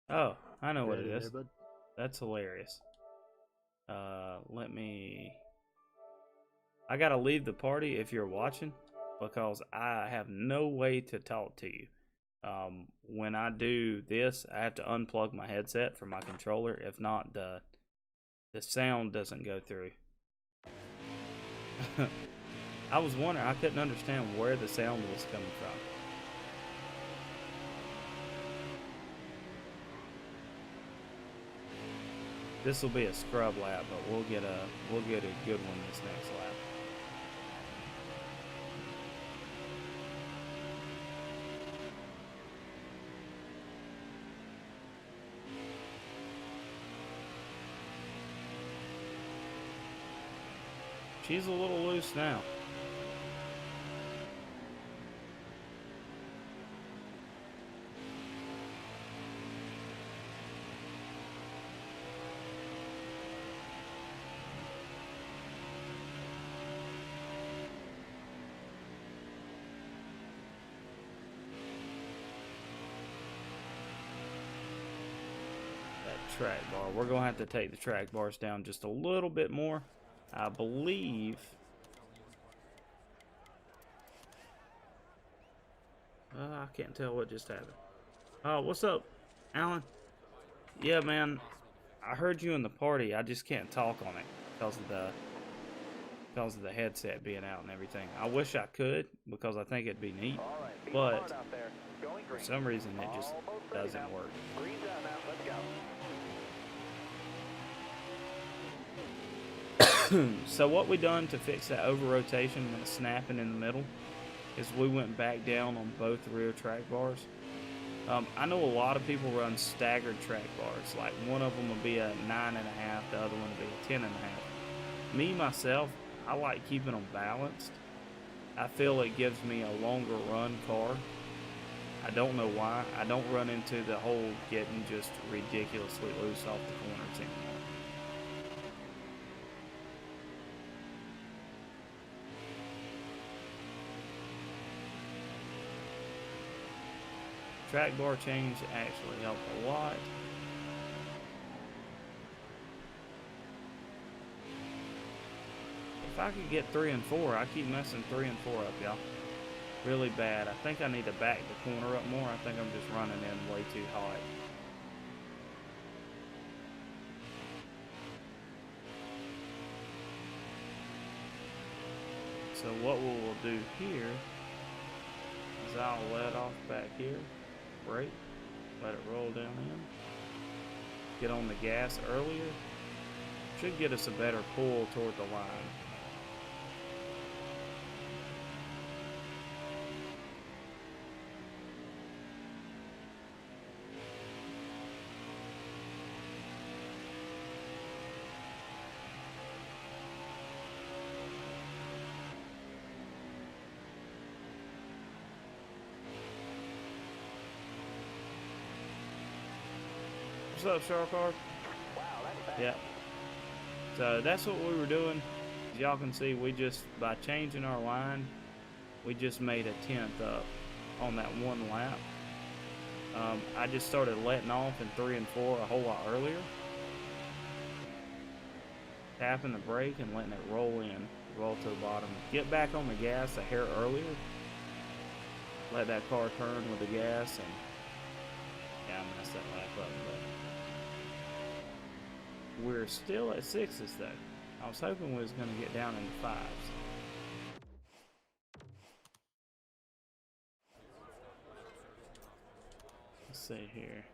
Oh, I know what it is. That's hilarious. Let me... I gotta leave the party if you're watching because I have no way to talk to you. When I do this, I have to unplug my headset from my controller. If not, the sound doesn't go through. I was wondering, I couldn't understand where the sound was coming from. This will be a scrub lap, but we'll get a good one this next lap. She's a little loose now. Track bar. We're gonna have to take the track bars down just a little bit more. I believe. I can't tell what just happened. Oh, what's up, Alan? Yeah, man. I heard you in the party. I just can't talk on it because of the headset being out and everything. I wish I could because I think it'd be neat, but for some reason it just doesn't work. So what we done to fix that over rotation and the snapping in the middle is we went back down on both rear track bars. I know a lot of people run staggered track bars, like one of them will be a 9.5, the other one will be a 10.5. Me myself, I like keeping them balanced. I feel it gives me a longer run car. I don't know why. I don't run into the whole getting just ridiculously loose off the corners anymore. Track bar change actually helped a lot. If I could get 3 and 4, I keep messing 3 and 4 up, y'all. Really bad. I think I need to back the corner up more. I think I'm just running in way too hot. So what we'll do here is I'll let off back here, brake, let it roll down in, get on the gas earlier. Should get us a better pull toward the line. What's up, Shark Car? Wow, that's fast. Yeah. So that's what we were doing. As y'all can see, we just, by changing our line, we just made a 10th up on that one lap. I just started letting off in 3 and 4 a whole lot earlier. Tapping the brake and letting it roll to the bottom. Get back on the gas a hair earlier. Let that car turn with the gas, and yeah, I messed that lap up, but we're still at 6s though. I was hoping we was going to get down into 5s. Let's see here.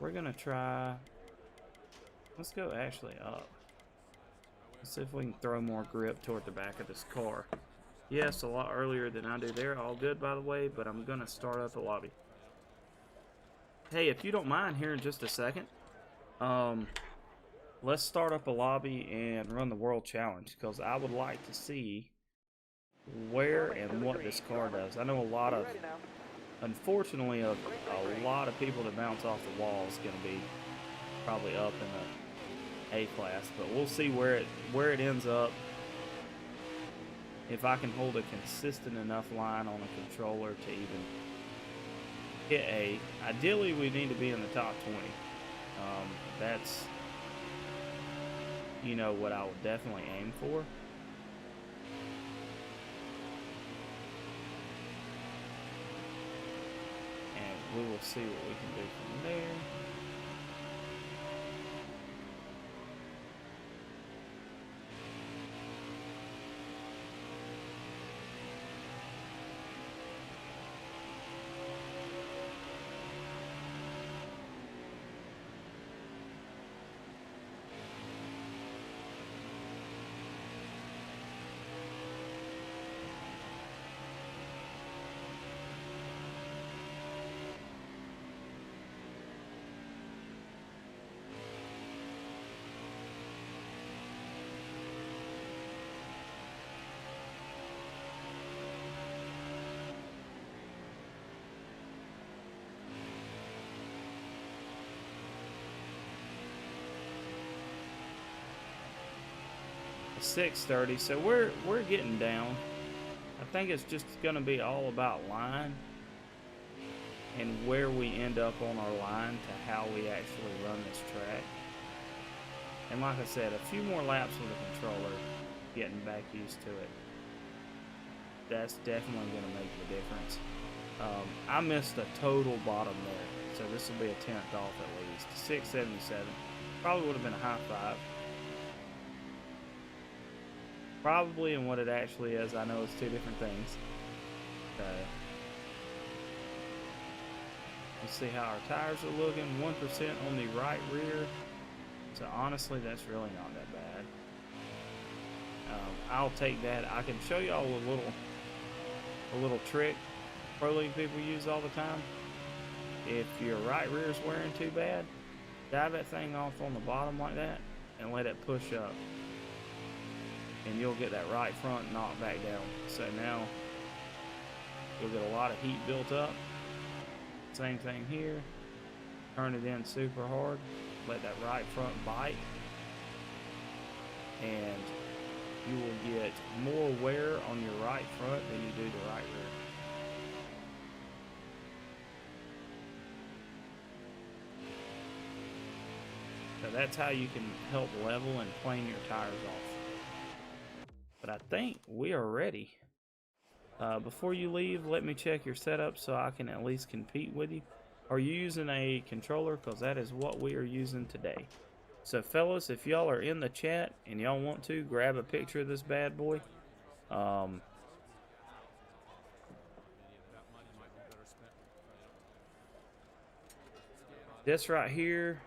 We're going to try, let's go actually up. Let's see if we can throw more grip toward the back of this car. Yes, a lot earlier than I do there. All good, by the way, but I'm going to start up the lobby. Hey, if you don't mind here in just a second, let's start up a lobby and run the World Challenge, because I would like to see where and what this car does. I know a lot of, unfortunately, a lot of people that bounce off the wall is going to be probably up in a A-class, but we'll see where it ends up. If I can hold a consistent enough line on a controller to even hit A. Ideally, we need to be in the top 20. That's, you know, what I would definitely aim for. And we will see what we can do from there. A 630, so we're getting down. I think it's just going to be all about line and where we end up on our line to how we actually run this track. And like I said, a few more laps with the controller, getting back used to it. That's definitely going to make the difference. I missed a total bottom there, so this will be a 10th off at least. 677. Probably would have been a high 5. Probably, and what it actually is, I know it's two different things. Let's see how our tires are looking. 1% on the right rear. So honestly, that's really not that bad. I'll take that. I can show y'all a little trick Pro League people use all the time. If your right rear is wearing too bad, dive that thing off on the bottom like that and let it push up. And you'll get that right front knocked back down. So now you'll get a lot of heat built up. Same thing here. Turn it in super hard. Let that right front bite. And you will get more wear on your right front than you do the right rear. So that's how you can help level and plane your tires off. But I think we are ready. Before you leave, let me check your setup so I can at least compete with you. Are you using a controller? Because that is what we are using today. So fellas, if y'all are in the chat and y'all want to, grab a picture of this bad boy. This right here,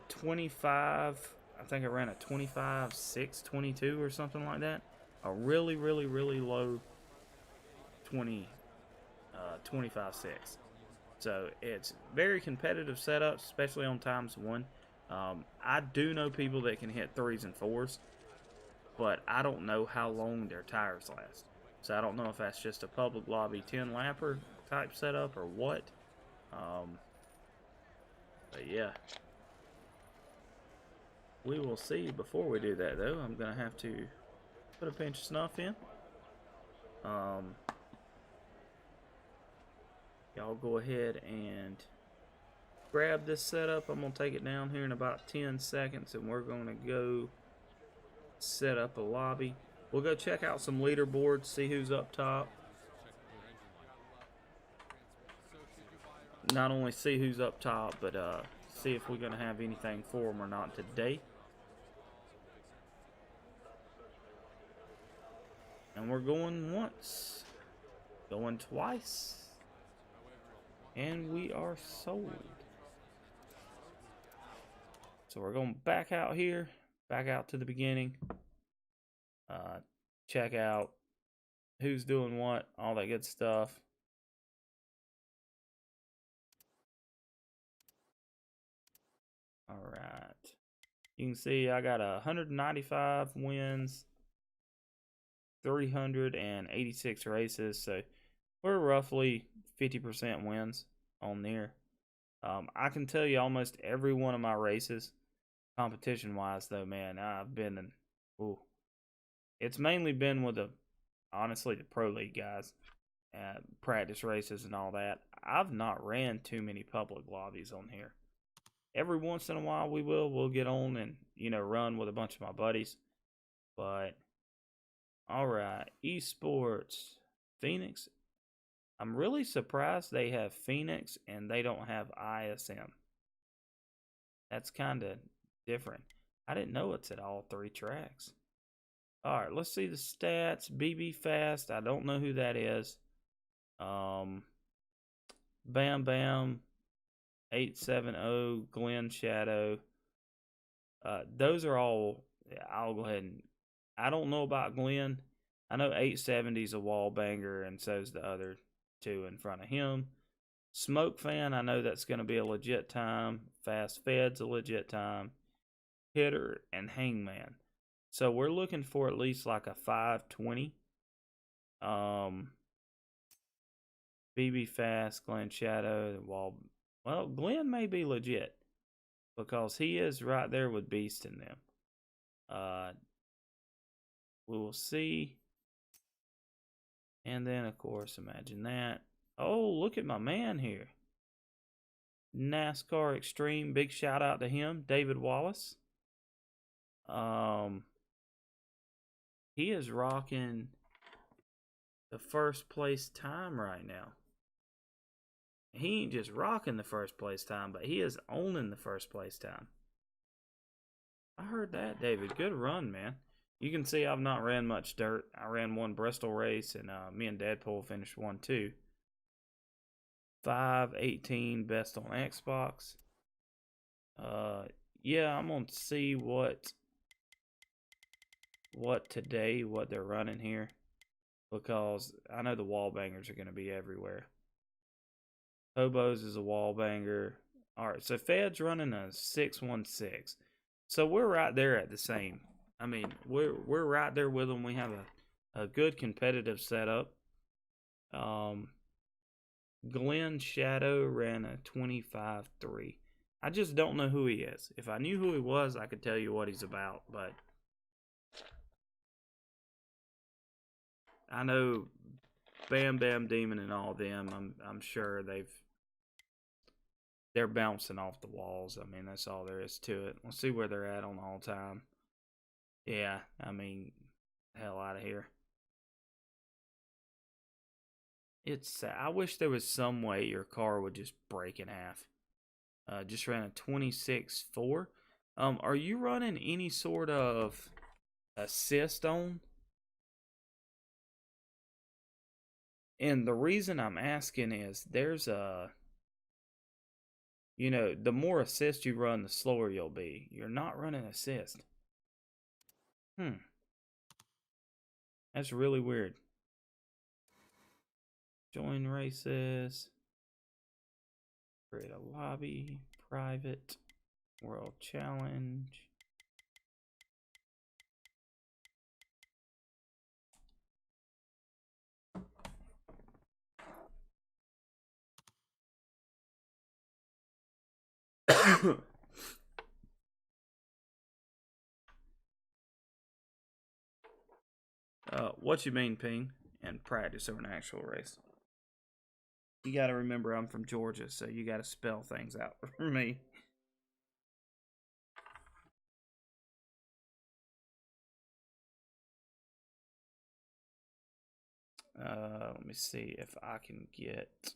25, I think I ran a 25.622 or something like that. A really low 25.6. So it's very competitive setup, especially on times one. I do know people that can hit 3s and 4s, but I don't know how long their tires last. So I don't know if that's just a public lobby 10 lapper type setup or what. But yeah, we will see. Before we do that though, I'm gonna have to put a pinch of snuff in. Y'all go ahead and grab this setup. I'm gonna take it down here in about 10 seconds and we're gonna go set up a lobby. We'll go check out some leaderboards, see who's up top. Not only see who's up top, but see if we're gonna have anything for them or not today. And we're going once, going twice, and we are sold. So we're going back out here, back out to the beginning. Check out who's doing what, all that good stuff. All right. You can see I got 195 wins, 386 races. So we're roughly 50% wins on there. I can tell you almost every one of my races, competition-wise, though, man, I've been in. Ooh, it's mainly been with honestly, the pro league guys, practice races and all that. I've not ran too many public lobbies on here. Every once in a while, we'll get on and run with a bunch of my buddies. But all right, esports, Phoenix. I'm really surprised they have Phoenix and they don't have ISM. That's kind of different. I didn't know it's at all 3 tracks. All right, let's see the stats. BB Fast, I don't know who that is. Bam Bam, 870, Glenn Shadow. Those are all, I'll go ahead and, I don't know about Glenn. I know 870 is a wall banger, and so's the other 2 in front of him. Smoke Fan, I know that's going to be a legit time. Fast Fed's a legit time. Hitter and Hangman. So we're looking for at least like a 520. BB Fast, Glenn Shadow, Wall. Well, Glenn may be legit because he is right there with Beast in them. We will see. And then, of course, imagine that. Oh, look at my man here. NASCAR Extreme. Big shout out to him, David Wallace. He is rocking the first place time right now. He ain't just rocking the first place time, but he is owning the first place time. I heard that, David. Good run, man. You can see I've not ran much dirt. I ran one Bristol race, and me and Deadpool finished one too. 518 best on Xbox. Yeah, I'm gonna see what they're running here, because I know the wall bangers are gonna be everywhere. Hobos is a wall banger. All right, so Fed's running a 616, so we're right there at the same. I mean, we're right there with them. We have a good competitive setup. Glenn Shadow ran a 25.3. I just don't know who he is. If I knew who he was, I could tell you what he's about, but I know Bam Bam Demon and all them. I'm sure they've they're bouncing off the walls. I mean, that's all there is to it. Let's see where they're at on all time. Yeah, I mean, hell out of here. I wish there was some way your car would just break in half. Just ran a 26.4. Are you running any sort of assist on? And the reason I'm asking is there's the more assist you run, the slower you'll be. You're not running assist. That's really weird. Join races. Create a lobby. Private. World challenge. What you mean, Ping? And practice over an actual race. You got to remember I'm from Georgia, so you got to spell things out for me. Let me see if I can get.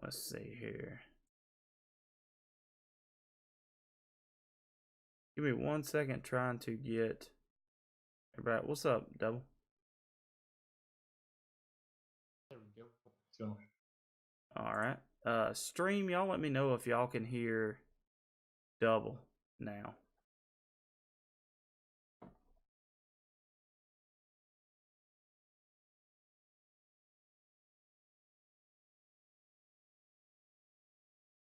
Let's see here. Give me 1 second trying to get everybody. What's up, Double? There we go. So, Alright. Stream, y'all let me know if y'all can hear Double now.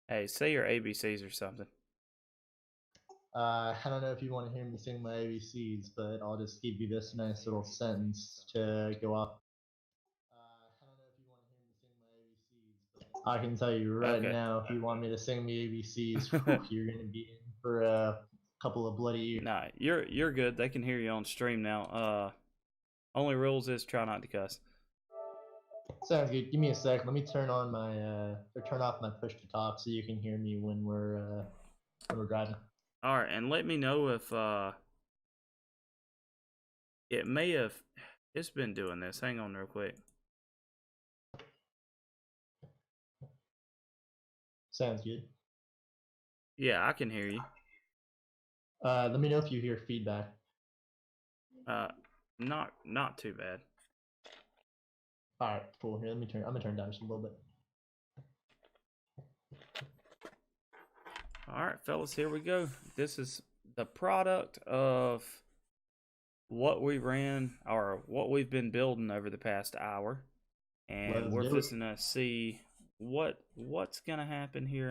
Hey, say your ABCs or something. I don't know if you want to hear me sing my ABCs, but I'll just give you this nice little sentence to go off. I don't know if you want to hear me sing my ABCs, but I can tell you right now, if you want me to sing the ABCs, you're gonna be in for a couple of bloody years. Nah, you're good. They can hear you on stream now. Only rules is try not to cuss. Sounds good. Give me a sec. Let me turn on my or turn off my push to talk so you can hear me when we're driving. All right, and let me know if it may have. It's been doing this. Hang on real quick. Sounds good. Yeah, I can hear you. Let me know if you hear feedback. Not too bad. All right, cool. Here, I'm gonna turn down just a little bit. All right, fellas, here we go. This is the product of what we ran or what we've been building over the past hour, and we're fixing to see what's gonna happen here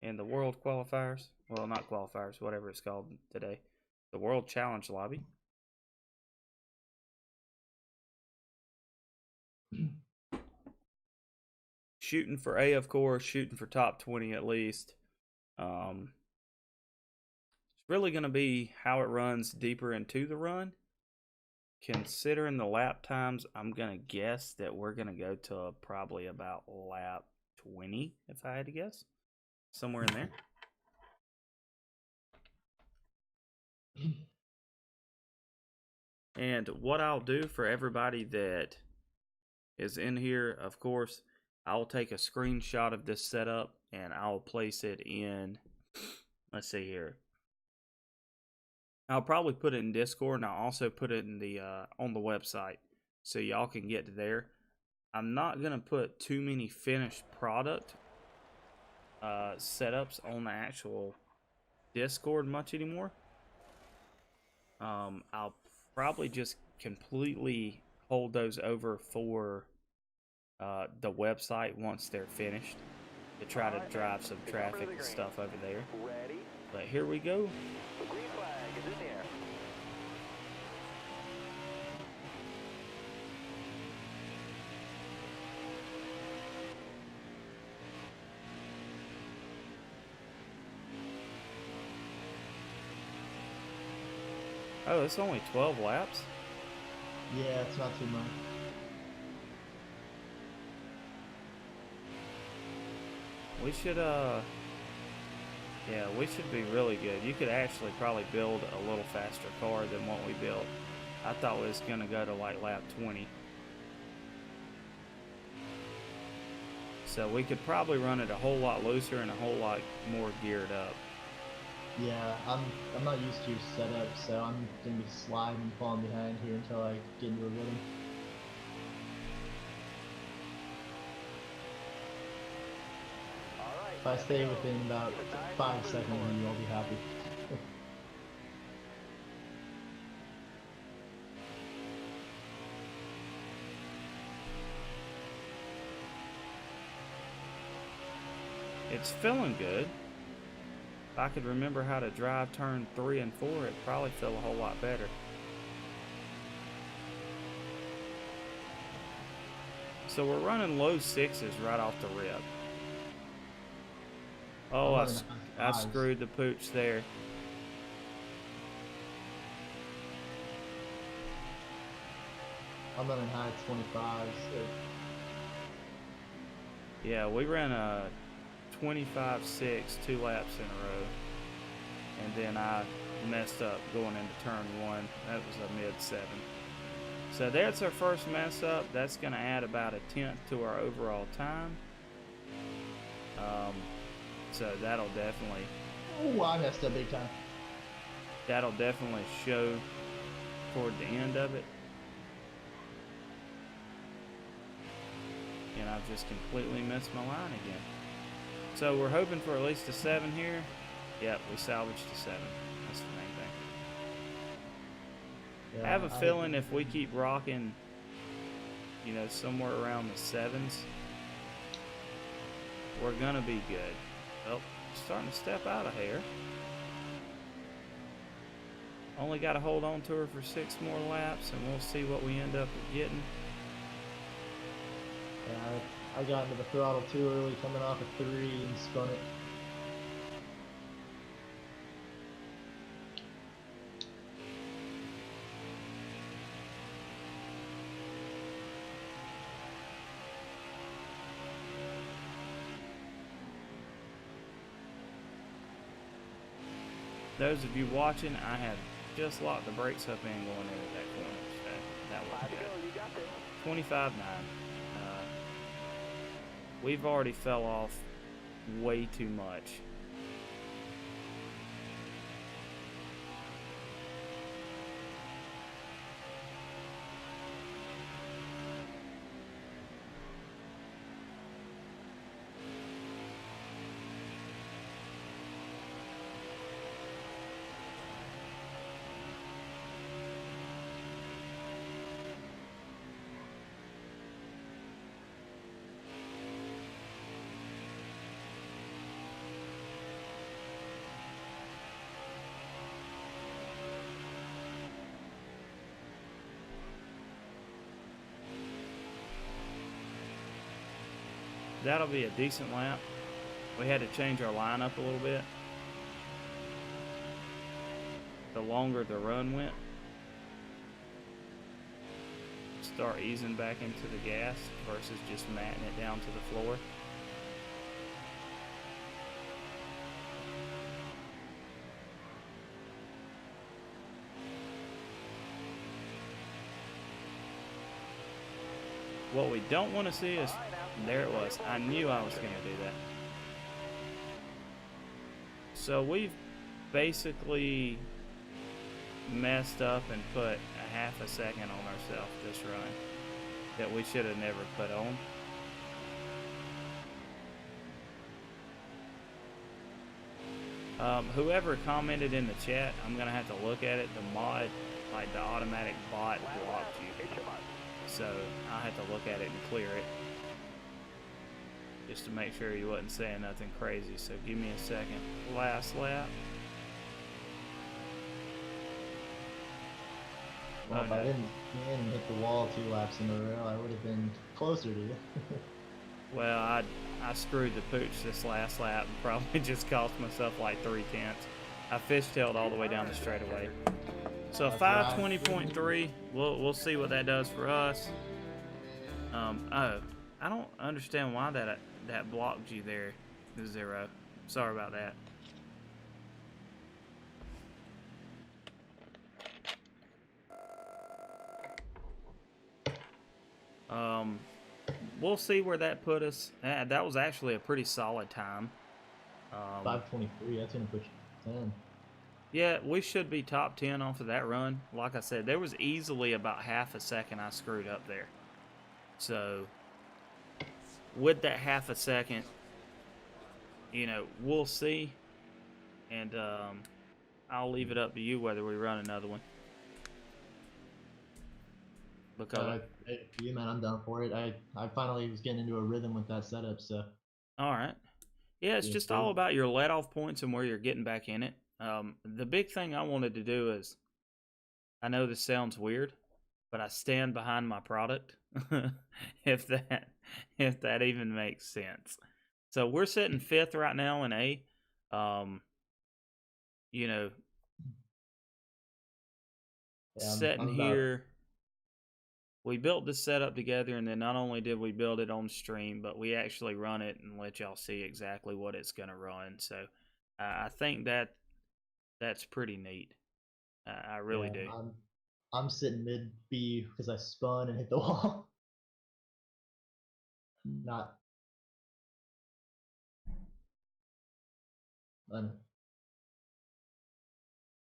in the world qualifiers. Well, not qualifiers, whatever it's called today. The World Challenge Lobby. Shooting for A, of course, shooting for top 20 at least. It's really going to be how it runs deeper into the run. Considering the lap times, I'm going to guess that we're going to go to probably about lap 20, if I had to guess. Somewhere in there. And what I'll do for everybody that is in here, of course, I'll take a screenshot of this setup and I'll place it in, let's see here. I'll probably put it in Discord, and I'll also put it in the on the website so y'all can get to there. I'm not gonna put too many finished product setups on the actual Discord much anymore. I'll probably just completely hold those over for the website once they're finished, to try to drive some traffic and stuff over there. Ready? But here we go. The green flag is in the air. Oh, it's only 12 laps? Yeah, it's not too much. We should, yeah, we should be really good. You could actually probably build a little faster car than what we built. I thought we was going to go to like lap 20. So we could probably run it a whole lot looser and a whole lot more geared up. Yeah, I'm not used to your setup, so I'm gonna be sliding and falling behind here until I get into a rhythm. If I stay within about 5 seconds of you, I'll be happy. It's feeling good. If I could remember how to drive turn 3 and 4, it'd probably feel a whole lot better. So we're running low 6s right off the rip. Oh, I screwed the pooch there. I'm running high 25s. So. Yeah, we ran a 25-6 2 laps in a row, and then I messed up going into turn 1. That was a mid-7. So that's our first mess up. That's going to add about a 1/10 to our overall time. So that'll definitely. Oh, I messed up big time. That'll definitely show toward the end of it. And I've just completely missed my line again. So we're hoping for at least a 7 here. Yep, we salvaged a 7. That's the main thing. Yeah, I have a feeling if we keep rocking, you know, somewhere around the 7s, we're gonna be good. Well, starting to step out of here. Only got to hold on to her for 6 more laps, and we'll see what we end up getting. Yeah, I got into the throttle too early, coming off a 3 and spun it. Those of you watching, I have just locked the brakes up and going into that corner. So that looked good. 25-9. We've already fell off way too much. That'll be a decent lap. We had to change our lineup a little bit. The longer the run went. Start easing back into the gas versus just matting it down to the floor. What we don't want to see is, there it was. I knew I was going to do that. So we've basically messed up and put a half a second on ourselves this run that we should have never put on. Whoever commented in the chat, I'm going to have to look at it. The mod like the automatic bot Last blocked lap, you. hit your mark. So I had to look at it and clear it, just to make sure he wasn't saying nothing crazy. So give me a second. Last lap. Well, Oh, if I no. didn't spin and hit the wall 2 laps in a row, I would have been closer to you. Well, I screwed the pooch this last lap and probably just cost myself like 3/10. I fishtailed all the way down the straightaway. So That's right. 520.3. We'll see what that does for us. Oh, I don't understand why that blocked you there, 0. Sorry about that. We'll see where that put us. That was actually a pretty solid time. 523, that's going to put you 10. Yeah, we should be top 10 off of that run. Like I said, there was easily about half a second I screwed up there. So, with that half a second, you know, we'll see. And I'll leave it up to you whether we run another one. Because You man, I'm down for it. I finally was getting into a rhythm with that setup, so. all right. Yeah, it's just all about your let-off points and where you're getting back in it. The big thing I wanted to do is, I know this sounds weird, but I stand behind my product, if that even makes sense. So we're sitting 5th right now in A. You know, Yeah, sitting here, we built this setup together, and then not only did we build it on stream, but we actually run it and let y'all see exactly what it's going to run. So I think that's pretty neat. I really do. I'm sitting mid B because I spun and hit the wall. Not.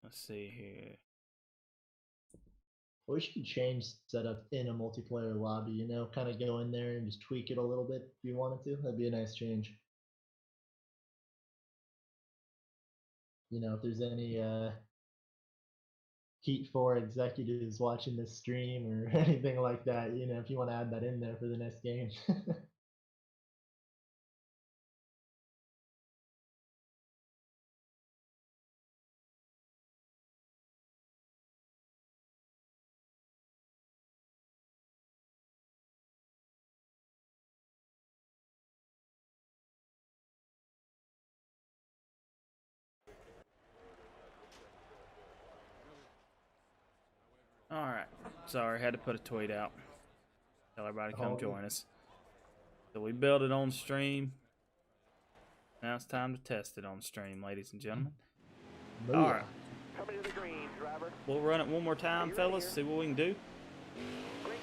Let's see here. I wish you could change setup in a multiplayer lobby, you know, kind of go in there and just tweak it a little bit if you wanted to. That'd be a nice change. You know, if there's any Heat 4 executives watching this stream or anything like that, you know, if you want to add that in there for the next game. All right. Sorry, had to put a tweet out. Tell everybody to come join us. So we built it on stream. Now it's time to test it on stream, ladies and gentlemen. All right. Coming to the green, driver. We'll run it one more time, fellas. See what we can do.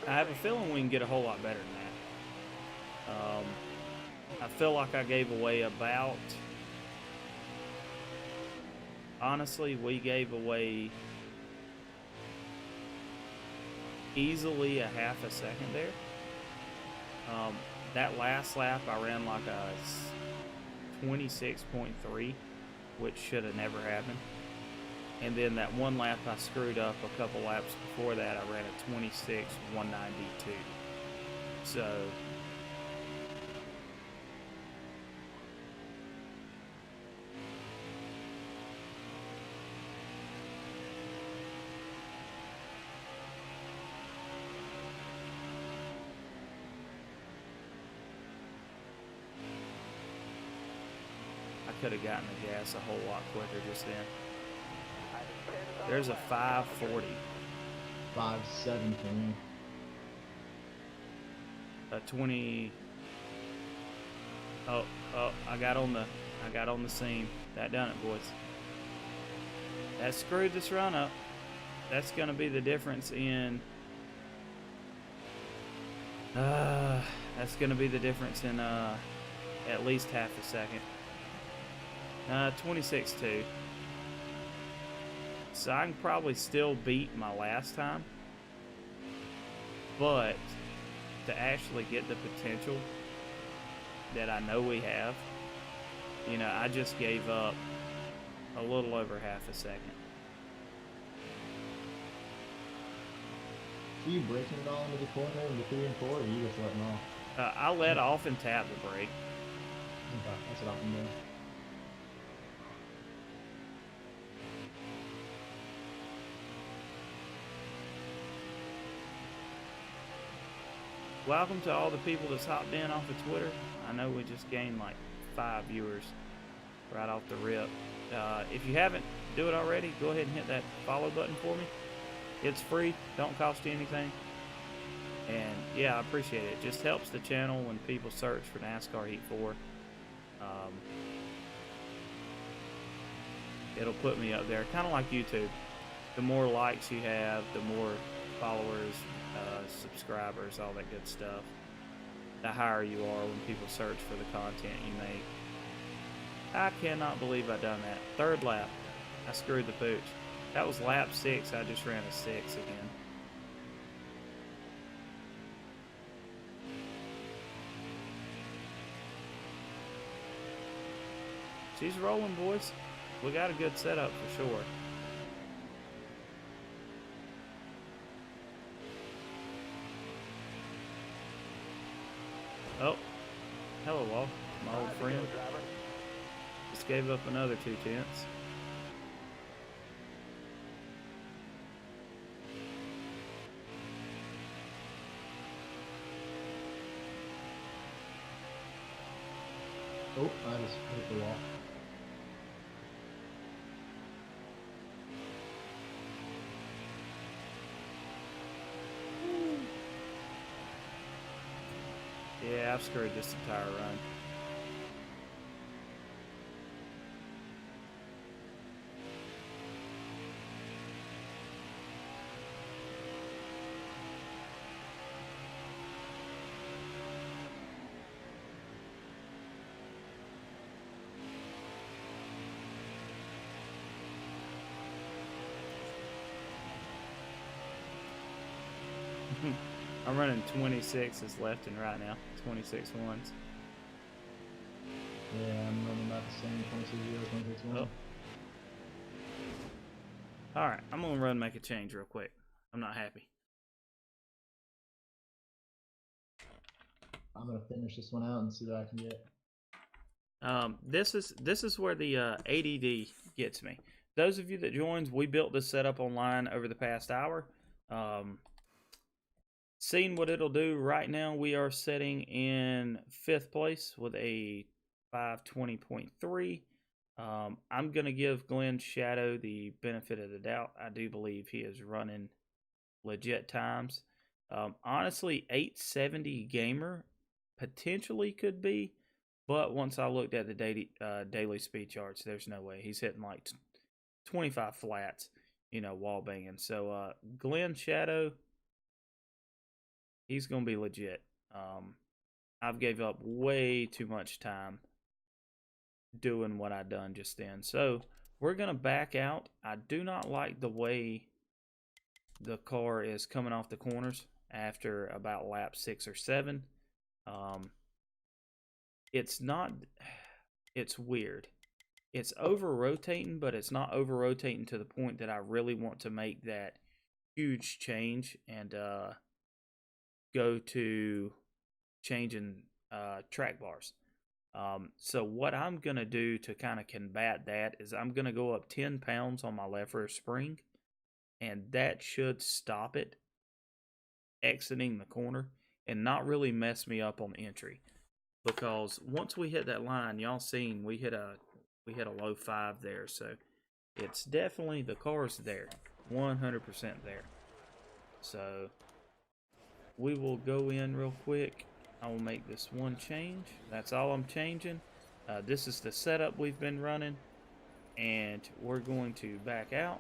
I have a feeling we can get a whole lot better than that. I feel like I gave away about... Honestly, we gave away easily a half a second there. That last lap, I ran like a 26.3, which should have never happened. And then that one lap I screwed up a couple laps before that, I ran a 26.192. So I could have gotten the gas a whole lot quicker just then. There's a 540. 5.7 for me. A 20. Oh, I got on the scene. That done it, boys. That screwed this run up. That's gonna be the difference in that's gonna be the difference in at least half a second. 26.2. So I can probably still beat my last time, but to actually get the potential that I know we have, you know, I just gave up a little over half a second. So you breaking it all into the corner in the 3 and 4, or you just letting off? I let off and tap the brake. Okay, that's what I've been doing. Welcome to all the people that's hopped in off of Twitter. I know we just gained like 5 viewers right off the rip. If you haven't do it already, go ahead and hit that follow button for me. It's free, don't cost you anything. And yeah, I appreciate it. It just helps the channel when people search for NASCAR Heat 4. It'll put me up there, kind of like YouTube. The more likes you have, the more followers, subscribers, all that good stuff, the higher you are when people search for the content you make. I cannot believe I done that. 3rd lap, I screwed the pooch. That was lap 6, I just ran a 6 again. She's rolling, boys. We got a good setup for sure. Oh, hello, Wall, my old friend. Just gave up another 2 tenths. Oh, I just hit the wall. Yeah, I've screwed this entire run. I'm running 26s left and right now. 26 ones. Yeah, I'm running about the same 26 26 1. Oh. Alright, I'm gonna run and make a change real quick. I'm not happy. I'm gonna finish this one out and see what I can get. This is where the ADD gets me. Those of you that joins, we built this setup online over the past hour. Seeing what it'll do right now, we are sitting in 5th place with a 520.3. I'm going to give Glenn Shadow the benefit of the doubt. I do believe he is running legit times. Honestly, 870 gamer potentially could be, but once I looked at the daily speed charts, there's no way. He's hitting like 25 flats, wall banging. So Glenn Shadow, he's going to be legit. I've gave up way too much time doing what I done just then. So we're going to back out. I do not like the way the car is coming off the corners after about lap 6 or 7. It's weird. It's over rotating, but it's not over rotating to the point that I really want to make that huge change and go to changing track bars. So what I'm going to do to kind of combat that is I'm going to go up 10 pounds on my left rear spring, and that should stop it exiting the corner and not really mess me up on the entry. Because once we hit that line, y'all seen we hit a low 5 there, so it's definitely, the car's there, 100% there. So we will go in real quick. I will make this one change. That's all I'm changing. This is the setup we've been running, and we're going to back out.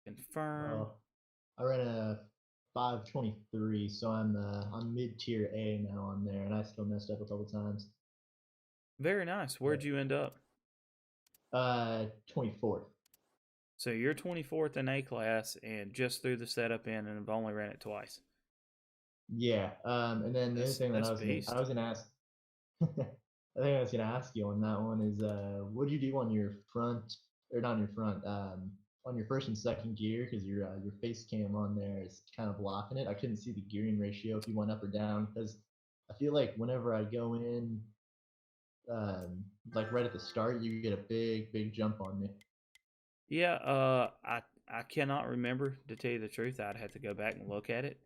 Confirm. I ran a 523, so I'm mid-tier A now on there, and I still messed up a couple times. Very nice. Where'd you end up? 24th. So you're 24th in A class and just threw the setup in and have only ran it twice. Yeah. And then the other thing that I was gonna ask, I think I was gonna ask you on that one is, what do you do on your front, or not on your front, on your first and second gear, because your face cam on there is kind of blocking it. I couldn't see the gearing ratio if you went up or down, because I feel like whenever I go in, like right at the start, you get a big jump on me. Yeah, I cannot remember, to tell you the truth. I'd have to go back and look at it.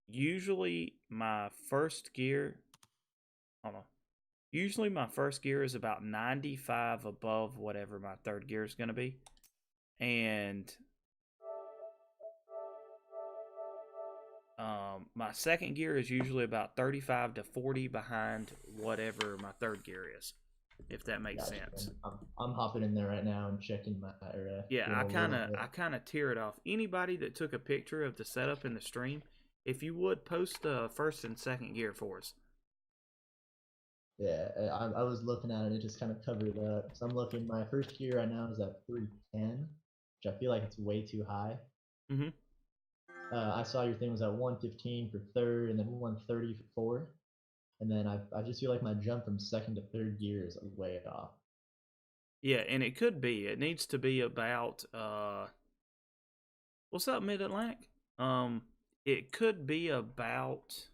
Usually my first gear, hold on. Usually my first gear is about 95 above whatever my third gear is going to be. And my second gear is usually about 35 to 40 behind whatever my third gear is, if that makes sense. I'm hopping in there right now and checking my Yeah, doing a little bit. I kind of tear it off. Anybody that took a picture of the setup in the stream, if you would post the first and second gear for us. Yeah, I was looking at it. It just kind of covered it up. So I'm looking. My first gear right now is at 310, which I feel like it's way too high. Mm-hmm. I saw your thing was at 115 for third, and then 130 for fourth. And then I just feel like my jump from second to third gear is way off. Yeah, and it could be. It needs to be about what's up, Mid Atlantic? It could be about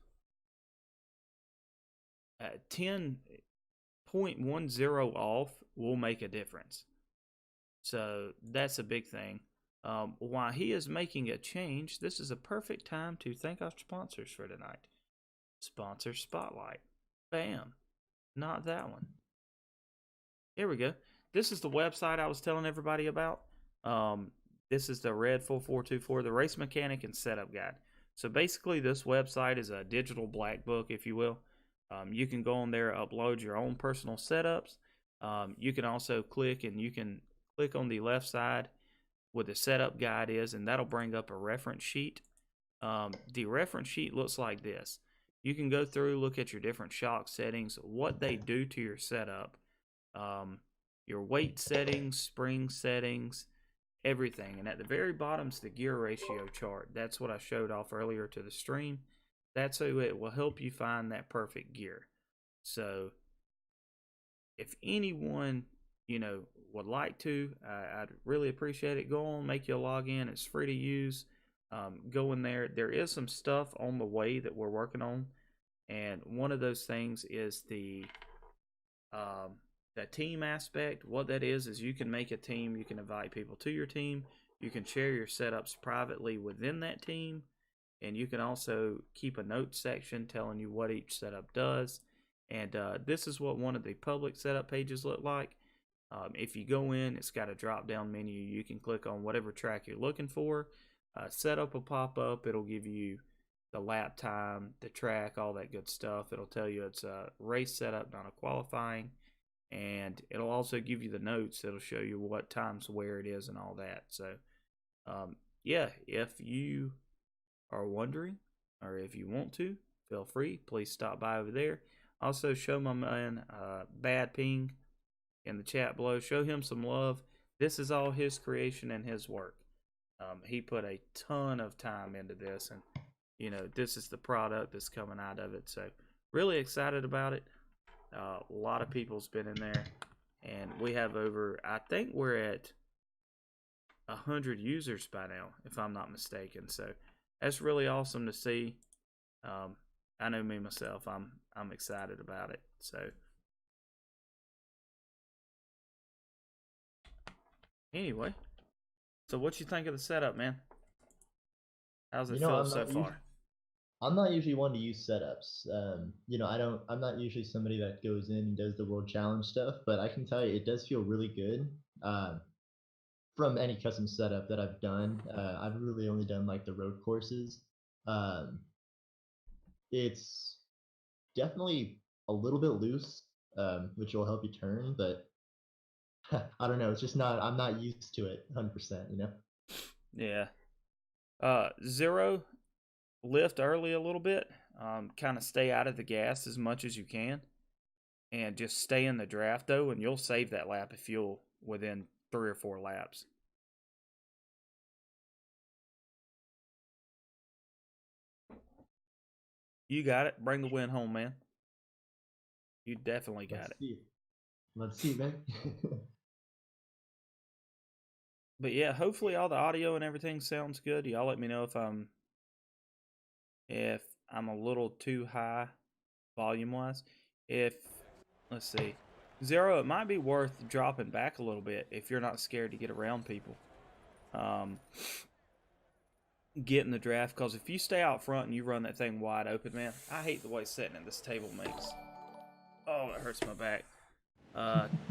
10.10 off will make a difference. So that's a big thing. While he is making a change, this is a perfect time to thank our sponsors for tonight. Sponsor Spotlight. Bam. Not that one. Here we go. This is the website I was telling everybody about. This is the Red 4424, the Race Mechanic and Setup Guide. So basically, this website is a digital black book, if you will. You can go on there, upload your own personal setups. You can also click on the left side where the setup guide is, and that'll bring up a reference sheet. The reference sheet looks like this. You can go through, look at your different shock settings, what they do to your setup, your weight settings, spring settings, everything. And at the very bottom is the gear ratio chart. That's what I showed off earlier to the stream. That's how it will help you find that perfect gear. So if anyone, would like to, I'd really appreciate it. Go on, make you a login. It's free to use. Go in there. There is some stuff on the way that we're working on, and one of those things is the team aspect. What that is you can make a team. You can invite people to your team. You can share your setups privately within that team, and you can also keep a notes section telling you what each setup does. And this is what one of the public setup pages look like. If you go in, it's got a drop down menu. You can click on whatever track you're looking for. Setup will pop up. It'll give you the lap time, the track, all that good stuff. It'll tell you it's a race setup, not a qualifying. And it'll also give you the notes. It'll show you what times where it is and all that. So, yeah, if you are wondering or if you want to, feel free. Please stop by over there. Also, show my man Bad Ping in the chat below. Show him some love. This is all his creation and his work. He put a ton of time into this, and this is the product that's coming out of it. So really excited about it. A lot of people's been in there, and we have over, I think we're at 100 users by now, if I'm not mistaken. So that's really awesome to see. I know me myself, I'm excited about it. So anyway, so what you think of the setup, man? How's it feel so far? I'm not usually one to use setups. I'm not usually somebody that goes in and does the world challenge stuff, but I can tell you it does feel really good. From any custom setup that I've done, I've really only done like the road courses. It's definitely a little bit loose, which will help you turn, but I don't know. It's just not. I'm not used to it 100%. Yeah. Zero, lift early a little bit. Kind of stay out of the gas as much as you can, and just stay in the draft though, and you'll save that lap if you'll within 3 or 4 laps. You got it. Bring the win home, man. You definitely got it. Let's see, man. But yeah, hopefully all the audio and everything sounds good. Y'all let me know if I'm a little too high volume wise. If let's see, Zero, it might be worth dropping back a little bit if you're not scared to get around people. Get in the draft, because if you stay out front and you run that thing wide open, man, I hate the way sitting at this table makes. Oh, it hurts my back.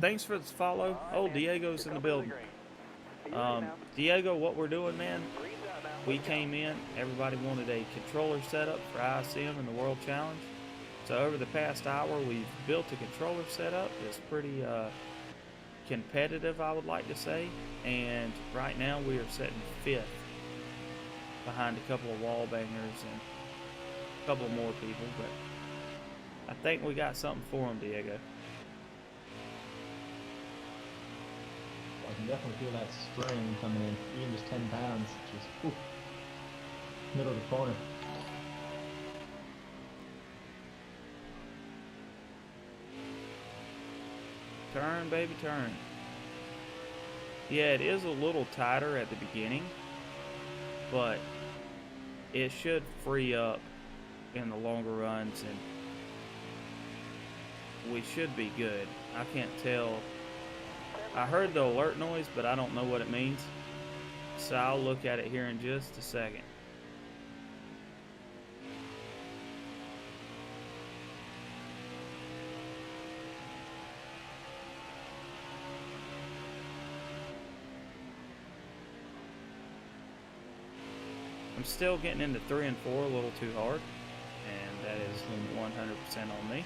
Thanks for the follow. Oh, Diego's in the building. Diego, what we're doing, man, we came in, everybody wanted a controller setup for ISM and the World Challenge. So over the past hour, we've built a controller setup. It's pretty competitive, I would like to say. And right now we are sitting 5th behind a couple of wall bangers and a couple more people. But I think we got something for them, Diego. I can definitely feel that spring coming in, even just 10 pounds, just whew, middle of the corner. Turn, baby, turn. Yeah, it is a little tighter at the beginning, but it should free up in the longer runs, and we should be good. I can't tell. I heard the alert noise, but I don't know what it means, so I'll look at it here in just a second. I'm still getting into 3 and 4 a little too hard, and that is 100% on me.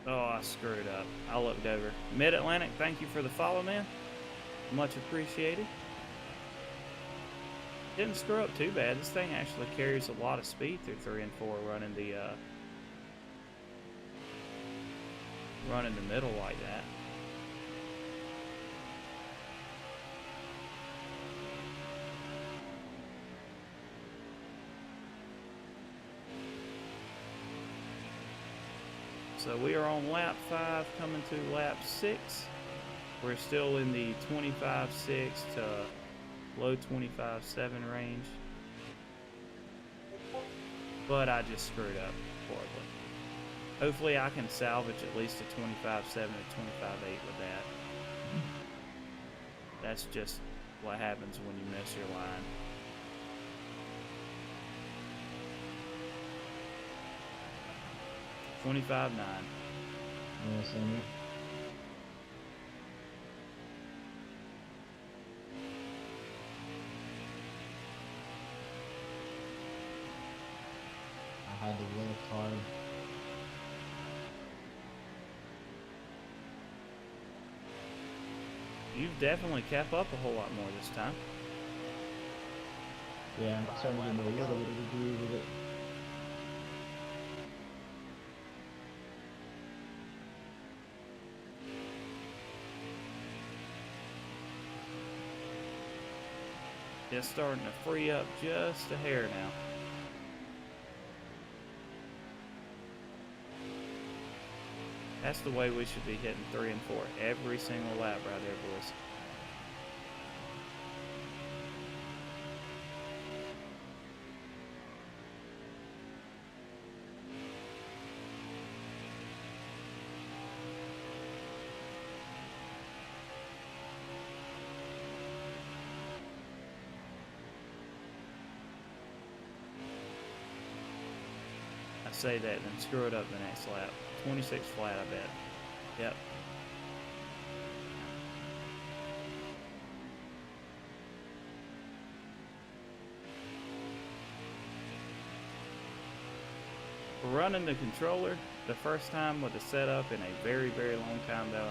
Oh, I screwed up. I looked over. Mid-Atlantic, thank you for the follow, man. Much appreciated. Didn't screw up too bad. This thing actually carries a lot of speed through 3 and 4 running the middle like that. So we are on lap 5, coming to lap 6. We're still in the 25.6 to low 25.7 range. But I just screwed up horribly. Hopefully I can salvage at least a 25.7 to 25.8 with that. That's just what happens when you miss your line. $25.9. Yeah, same here. I had to lift hard. You've definitely kept up a whole lot more this time. Yeah, I'm starting to get into a little bit of a groove with it. It's starting to free up just a hair now. That's the way we should be hitting 3 and 4 every single lap right there, boys. I say that and then screw it up the next lap. 26 flat, I bet. Yep. Running the controller the first time with the setup in a very, very long time, though,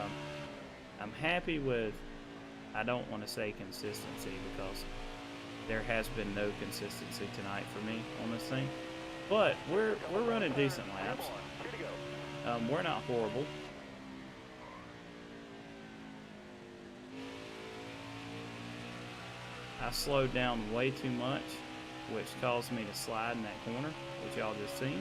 I'm happy with, I don't want to say consistency, because there has been no consistency tonight for me on this thing. But we're running decent laps. We're not horrible. I slowed down way too much, which caused me to slide in that corner, which y'all just seen.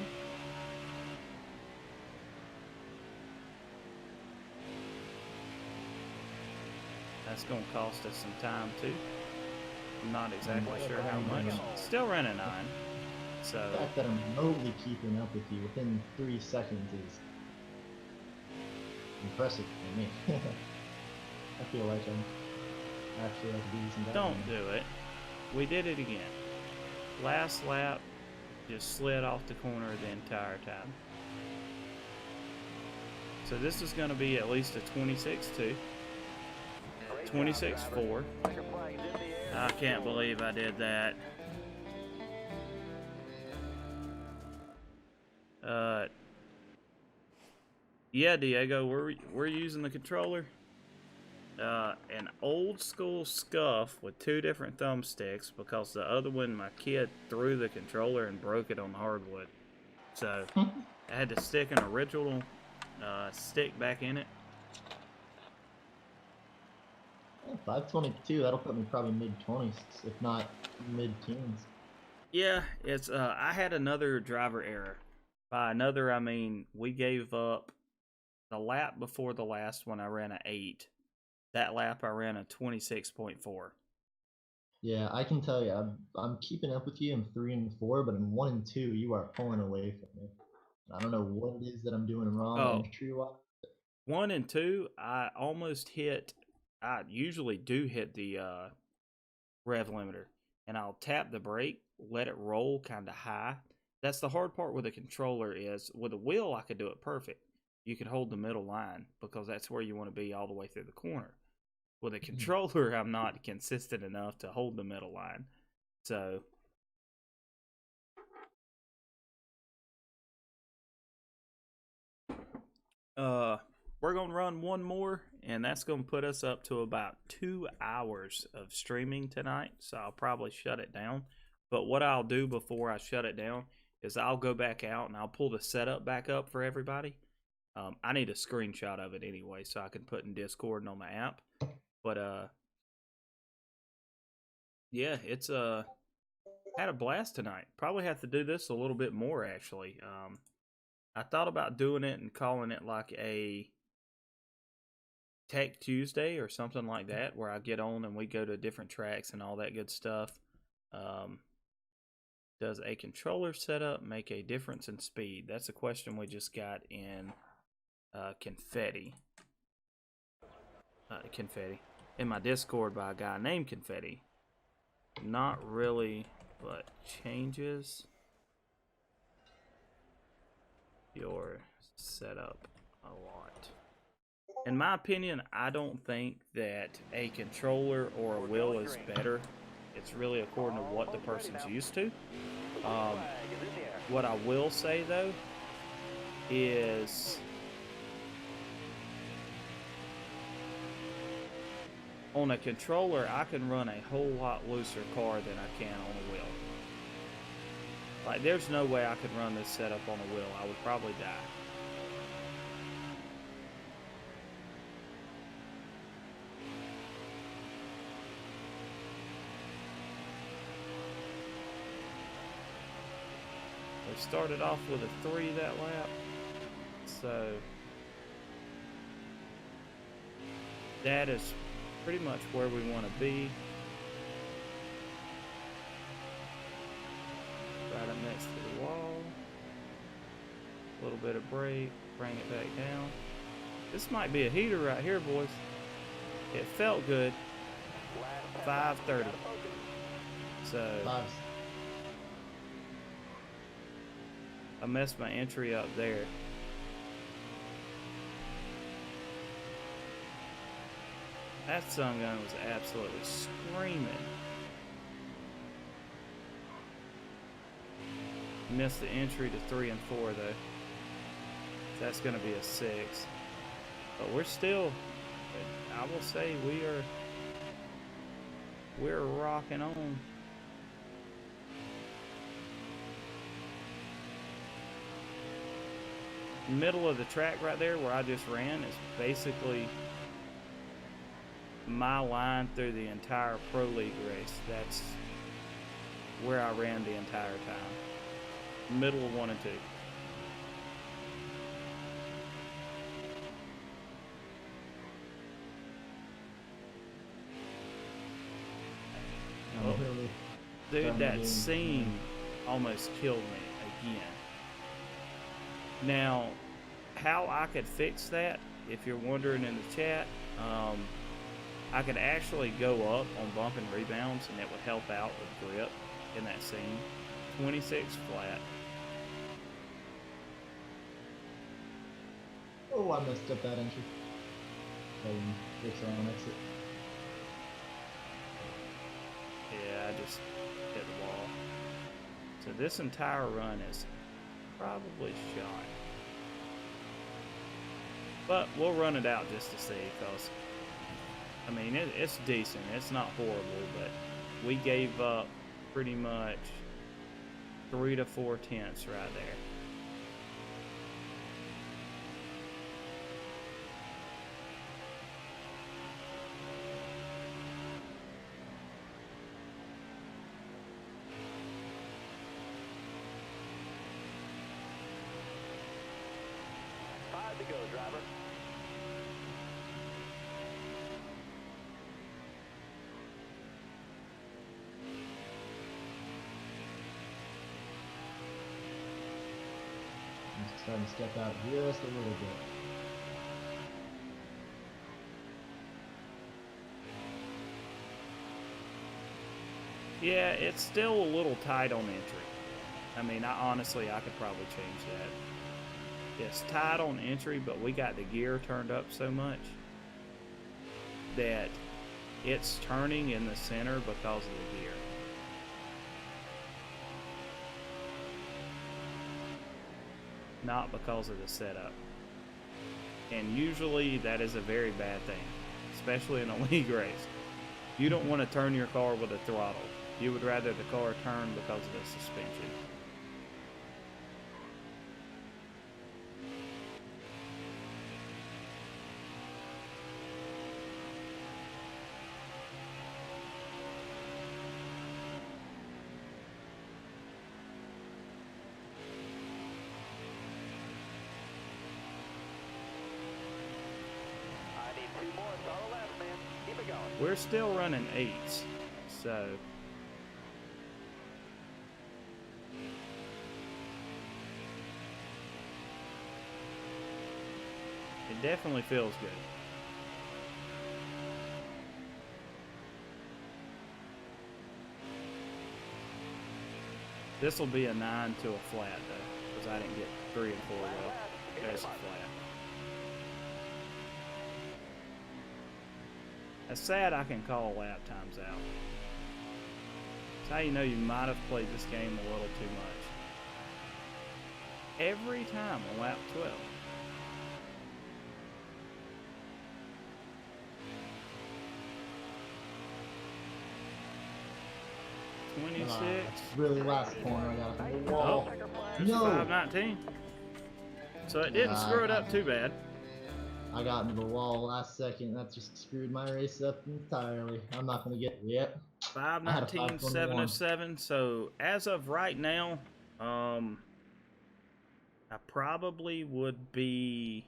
That's going to cost us some time too. I'm not exactly sure how much. Still running 9. So the fact that I'm remotely keeping up with you within 3 seconds is impressive for me. I feel like I'm actually like a decent guy. Don't do it. We did it again. Last lap, just slid off the corner the entire time. So this is going to be at least a 26-2. 26-4. I can't believe I did that. Yeah, Diego, we're using the controller. An old school Scuff with 2 different thumbsticks because the other one, my kid threw the controller and broke it on the hardwood. So I had to stick an original stick back in it. 522, that'll put me probably mid-20s, if not mid-teens. Yeah, it's I had another driver error. By another, I mean we gave up the lap before the last one. I ran an 8. That lap I ran a 26.4. Yeah, I can tell you, I'm keeping up with you in 3 and 4, but in 1 and 2, you are pulling away from me. I don't know what it is that I'm doing wrong entry-wise. 1 and 2, I almost hit. I usually do hit the rev limiter, and I'll tap the brake, let it roll kind of high. That's the hard part with a controller. Is with a wheel I could do it perfect. You could hold the middle line because that's where you want to be all the way through the corner. With a controller, I'm not consistent enough to hold the middle line. So we're going to run one more, and that's going to put us up to about 2 hours of streaming tonight. So I'll probably shut it down. But what I'll do before I shut it down is I'll go back out and I'll pull the setup back up for everybody. I need a screenshot of it anyway so I can put in Discord and on the app. But yeah, it's had a blast tonight. Probably have to do this a little bit more actually. I thought about doing it and calling it like a Tech Tuesday or something like that, where I get on and we go to different tracks and all that good stuff. Does a controller setup make a difference in speed? That's a question we just got in Confetti. Confetti. In my Discord by a guy named Confetti. Not really, but changes your setup a lot. In my opinion, I don't think that a controller or a wheel is better. It's really according to what the person's used to. What I will say though is on a controller I can run a whole lot looser car than I can on a wheel. Like there's no way I could run this setup on a wheel. I would probably die. We started off with a 3 that lap, so that is pretty much where we want to be. Right up next to the wall. A little bit of brake, bring it back down. This might be a heater right here, boys. It felt good. 5:30. So I messed my entry up there. That sun gun was absolutely screaming. Missed the entry to 3 and 4 though. That's going to be a 6. But we're still, I will say we're rocking on. Middle of the track right there where I just ran is basically my line through the entire Pro League race. That's where I ran the entire time. Middle of 1 and 2. Oh, really? Dude, that scene almost killed me again. Now, how I could fix that, if you're wondering in the chat, I could actually go up on bump and rebounds, and it would help out with grip in that scene. 26 flat. Oh, I messed up that entry. Fix it on exit. Yeah, I just hit the wall. So this entire run is probably shot. But we'll run it out just to see, because, I mean, it's decent. It's not horrible, but we gave up pretty much 3 to 4 tenths right there. To go, driver. I'm just trying to step out just a little bit. Yeah, it's still a little tight on entry. I mean, honestly, I could probably change that. It's tight on entry, but we got the gear turned up so much that it's turning in the center because of the gear. Not because of the setup. And usually that is a very bad thing, especially in a league race. You don't want to turn your car with a throttle. You would rather the car turn because of the suspension. We're still running 8s, so it definitely feels good. This will be a 9 to a flat though, because I didn't get 3 and 4 well. There's a flat. It's sad I can call lap times out. It's how you know you might have played this game a little too much. Every time on lap 12. Really last corner, I got up the wall. Oh, no. 519. So it didn't screw it up too bad. I got into the wall last second. That just screwed my race up entirely. I'm not going to get it yet. 519, 707. So as of right now, I probably would be,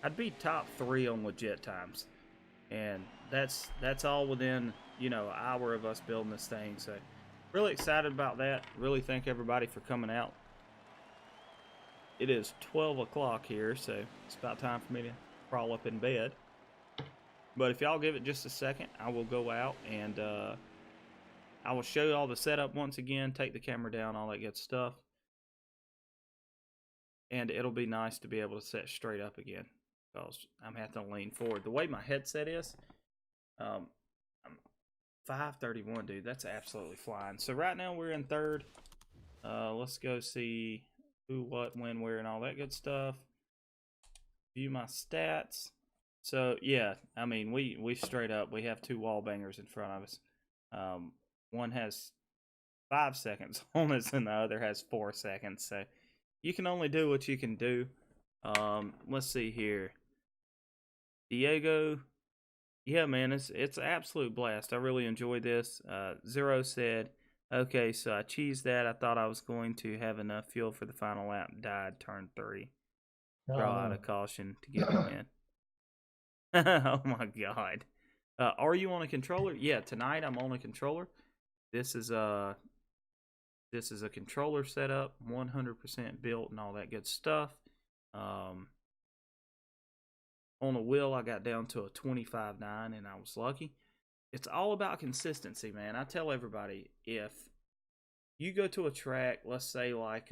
I'd be top 3 on legit times. And that's all within, you know, an hour of us building this thing. So really excited about that. Really thank everybody for coming out. It is 12 o'clock here, so it's about time for me to crawl up in bed. But if y'all give it just a second, I will go out and I will show you all the setup once again, take the camera down, all that good stuff. And it'll be nice to be able to set straight up again, because I'm having to lean forward. The way my headset is, I'm 531, dude. That's absolutely flying. So right now we're in 3rd. Let's go see who, what, when, where, and all that good stuff. View my stats. So yeah, I mean, we straight up, we have 2 wall bangers in front of us. One has 5 seconds on us and the other has 4 seconds. So you can only do what you can do. Let's see here. Diego Yeah, man, it's an absolute blast. I really enjoy this. Zero said, "Okay, so I cheesed that. I thought I was going to have enough fuel for the final lap. Died, turn 3. Oh Draw out no. a caution to get the win." Oh my god. Are you on a controller? Yeah, tonight I'm on a controller. This is a controller setup, 100% built and all that good stuff. Um, on a wheel, I got down to a 25.9 and I was lucky. It's all about consistency, man. I tell everybody, if you go to a track, let's say like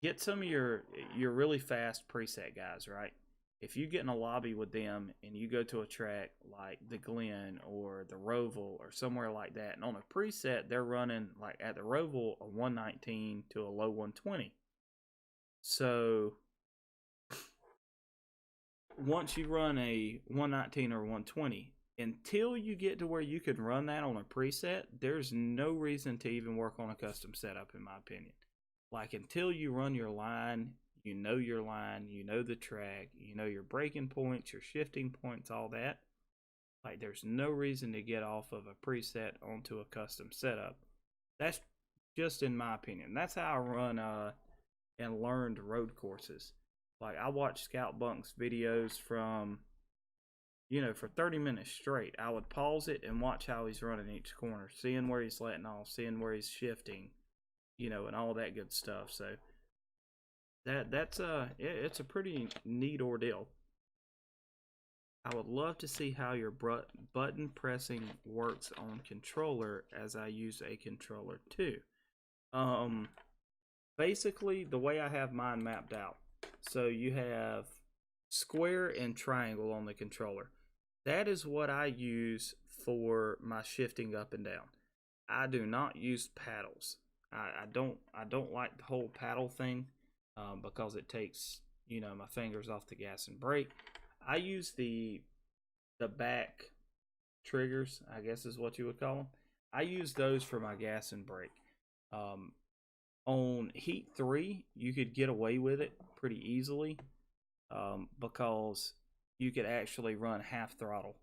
get some of your really fast preset guys, right? If you get in a lobby with them and you go to a track like the Glen or the Roval or somewhere like that, and on a preset they're running like at the Roval a 119 to a low 120. So once you run a 119 or 120, until you get to where you can run that on a preset, there's no reason to even work on a custom setup, in my opinion. Like, until you run your line, you know your line, you know the track, you know your braking points, your shifting points, all that. Like, there's no reason to get off of a preset onto a custom setup. That's just in my opinion. That's how I run and learned road courses. Like, I watched Scout Bunk's videos from, for 30 minutes straight. I would pause it and watch how he's running each corner, seeing where he's letting off, seeing where he's shifting, and all that good stuff. So it's a pretty neat ordeal. I would love to see how your button pressing works on controller, as I use a controller too. Basically, the way I have mine mapped out, so you have square and triangle on the controller. That is what I use for my shifting up and down. I do not use paddles. I don't like the whole paddle thing because it takes my fingers off the gas and brake. I use the back triggers, I guess is what you would call them. I use those for my gas and brake. On Heat 3, you could get away with it pretty easily because you could actually run half throttle.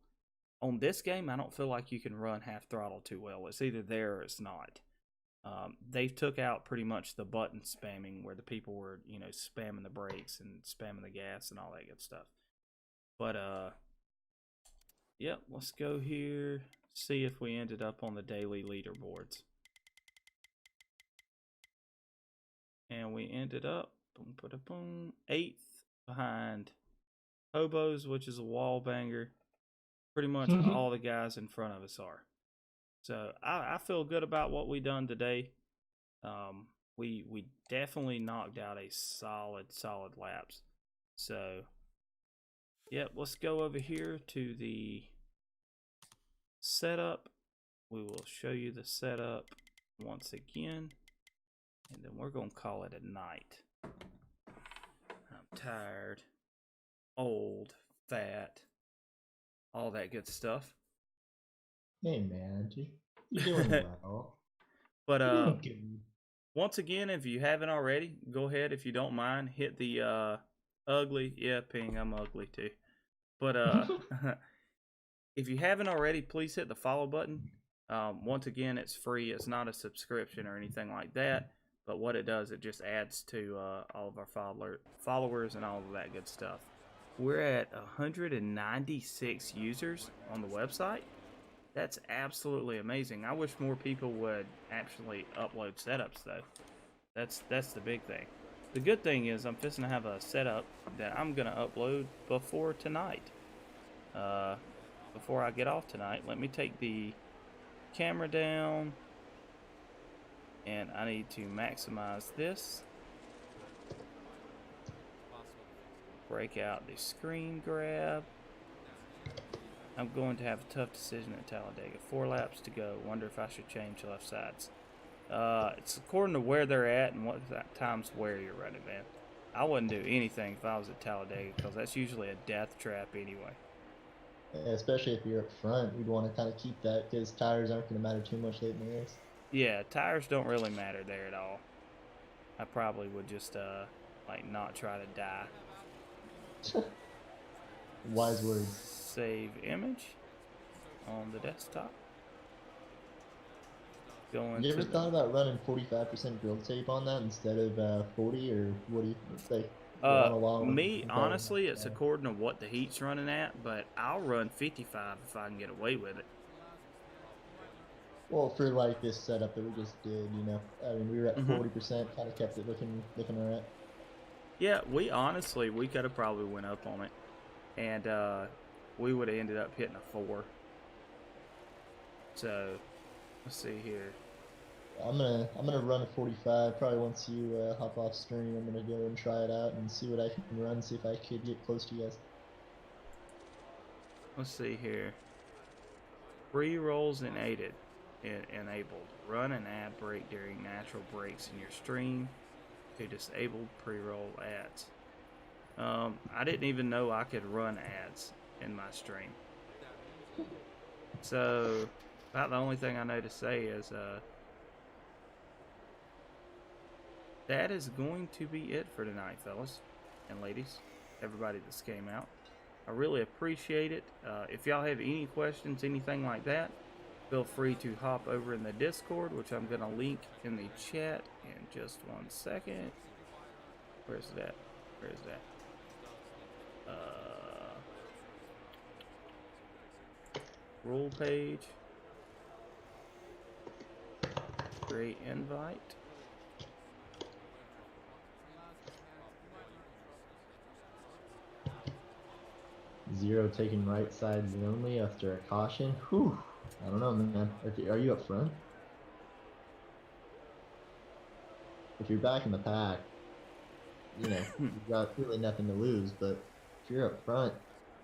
On this game, I don't feel like you can run half throttle too well. It's either there or it's not. They've took out pretty much the button spamming where the people were, spamming the brakes and spamming the gas and all that good stuff. But, yep, let's go here, see if we ended up on the daily leaderboards. And we ended up, boom, boom, boom, 8th behind Hobos, which is a wall banger. Pretty much all the guys in front of us are. So I feel good about what we done today. We definitely knocked out a solid laps. So, yep, let's go over here to the setup. We will show you the setup once again, and then we're gonna call it a night. I'm tired, old, fat, all that good stuff. Hey man, you're doing well. But once again, if you haven't already, go ahead, if you don't mind, hit the ugly, yeah, ping, I'm ugly too. But if you haven't already, please hit the follow button. Once again, it's free. It's not a subscription or anything like that. But what it does, it just adds to all of our followers and all of that good stuff. We're at 196 users on the website. That's absolutely amazing. I wish more people would actually upload setups, though. That's the big thing. The good thing is I'm fixing to have a setup that I'm going to upload before tonight. Before I get off tonight, let me take the camera down. And I need to maximize this. Break out the screen grab. I'm going to have a tough decision at Talladega. 4 laps to go. Wonder if I should change left sides. It's according to where they're at and what times where you're running, man. I wouldn't do anything if I was at Talladega because that's usually a death trap anyway. Especially if you're up front, you'd want to kind of keep that because tires aren't going to matter too much late in the race. Yeah, tires don't really matter there at all. I probably would just like not try to die. Wise words. Save image on the desktop. Go You ever into thought about running 45% build tape on that instead of 40, or what do you think? me honestly, it's according to what the heat's running at, but I'll run 55 if I can get away with it. Well, for like this setup that we just did, you know, I mean, we were at Mhm. 40%, kind of kept it looking alright. Yeah, we honestly, we could have probably went up on it, and we would have ended up hitting a 4. So let's see here. I'm gonna run a 45 probably once you hop off stream. I'm gonna go and try it out and see what I can run, see if I could get close to you guys. Let's see here. Pre-rolls enabled. Run an ad break during natural breaks in your stream to disable pre-roll ads. I didn't even know I could run ads in my stream. So about the only thing I know to say is that is going to be it for tonight, fellas and ladies, everybody that's came out. I really appreciate it. If y'all have any questions, anything like that, feel free to hop over in the Discord, which I'm going to link in the chat in just 1 second. Where's that? Where's that? Rule page. Create invite. Zero taking right sides only after a caution. Whew. I don't know, man. Are you up front? If you're back in the pack, you know, you've got really nothing to lose. But if you're up front,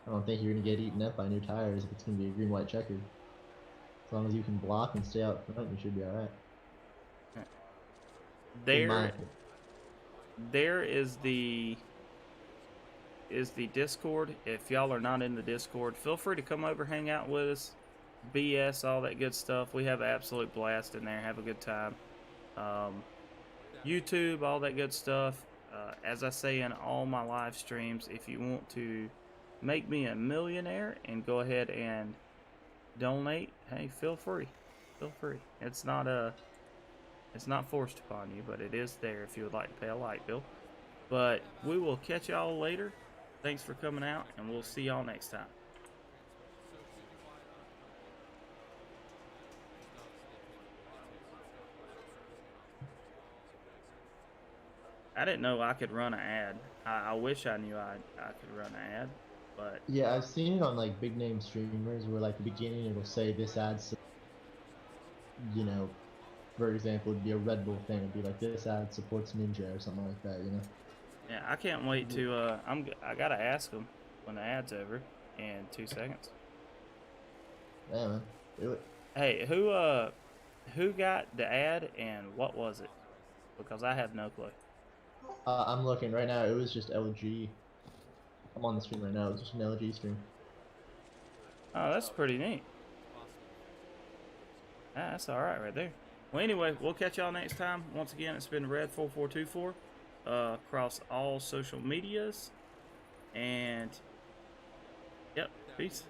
I don't think you're gonna get eaten up by new tires if it's gonna be a green-white checkered. As long as you can block and stay out front, you should be all right. There is the Discord. If y'all are not in the Discord, feel free to come over, hang out with us, BS, all that good stuff. We have an absolute blast in there. Have a good time. YouTube, all that good stuff. As I say in all my live streams, if you want to make me a millionaire and go ahead and donate, hey, feel free. Feel free. It's not forced upon you, but it is there if you would like to pay a light bill. But we will catch y'all later. Thanks for coming out, and we'll see y'all next time. I didn't know I could run an ad. I wish I knew I could run an ad, but yeah, I've seen it on like big name streamers where like the beginning it'll say this ad, you know, for example, it'd be a Red Bull thing. It'd be like this ad supports Ninja or something like that, you know. yeah, I can't wait to. I gotta ask them when the ad's over in 2 seconds. Yeah, man, do it. Hey, who got the ad and what was it? Because I have no clue. I'm looking right now. It was just LG. I'm on the stream right now. It was just an LG stream. Oh, that's pretty neat. Ah, that's all right there. Well, anyway, we'll catch y'all next time. Once again, it's been Red4424 across all social medias. And, yep, peace.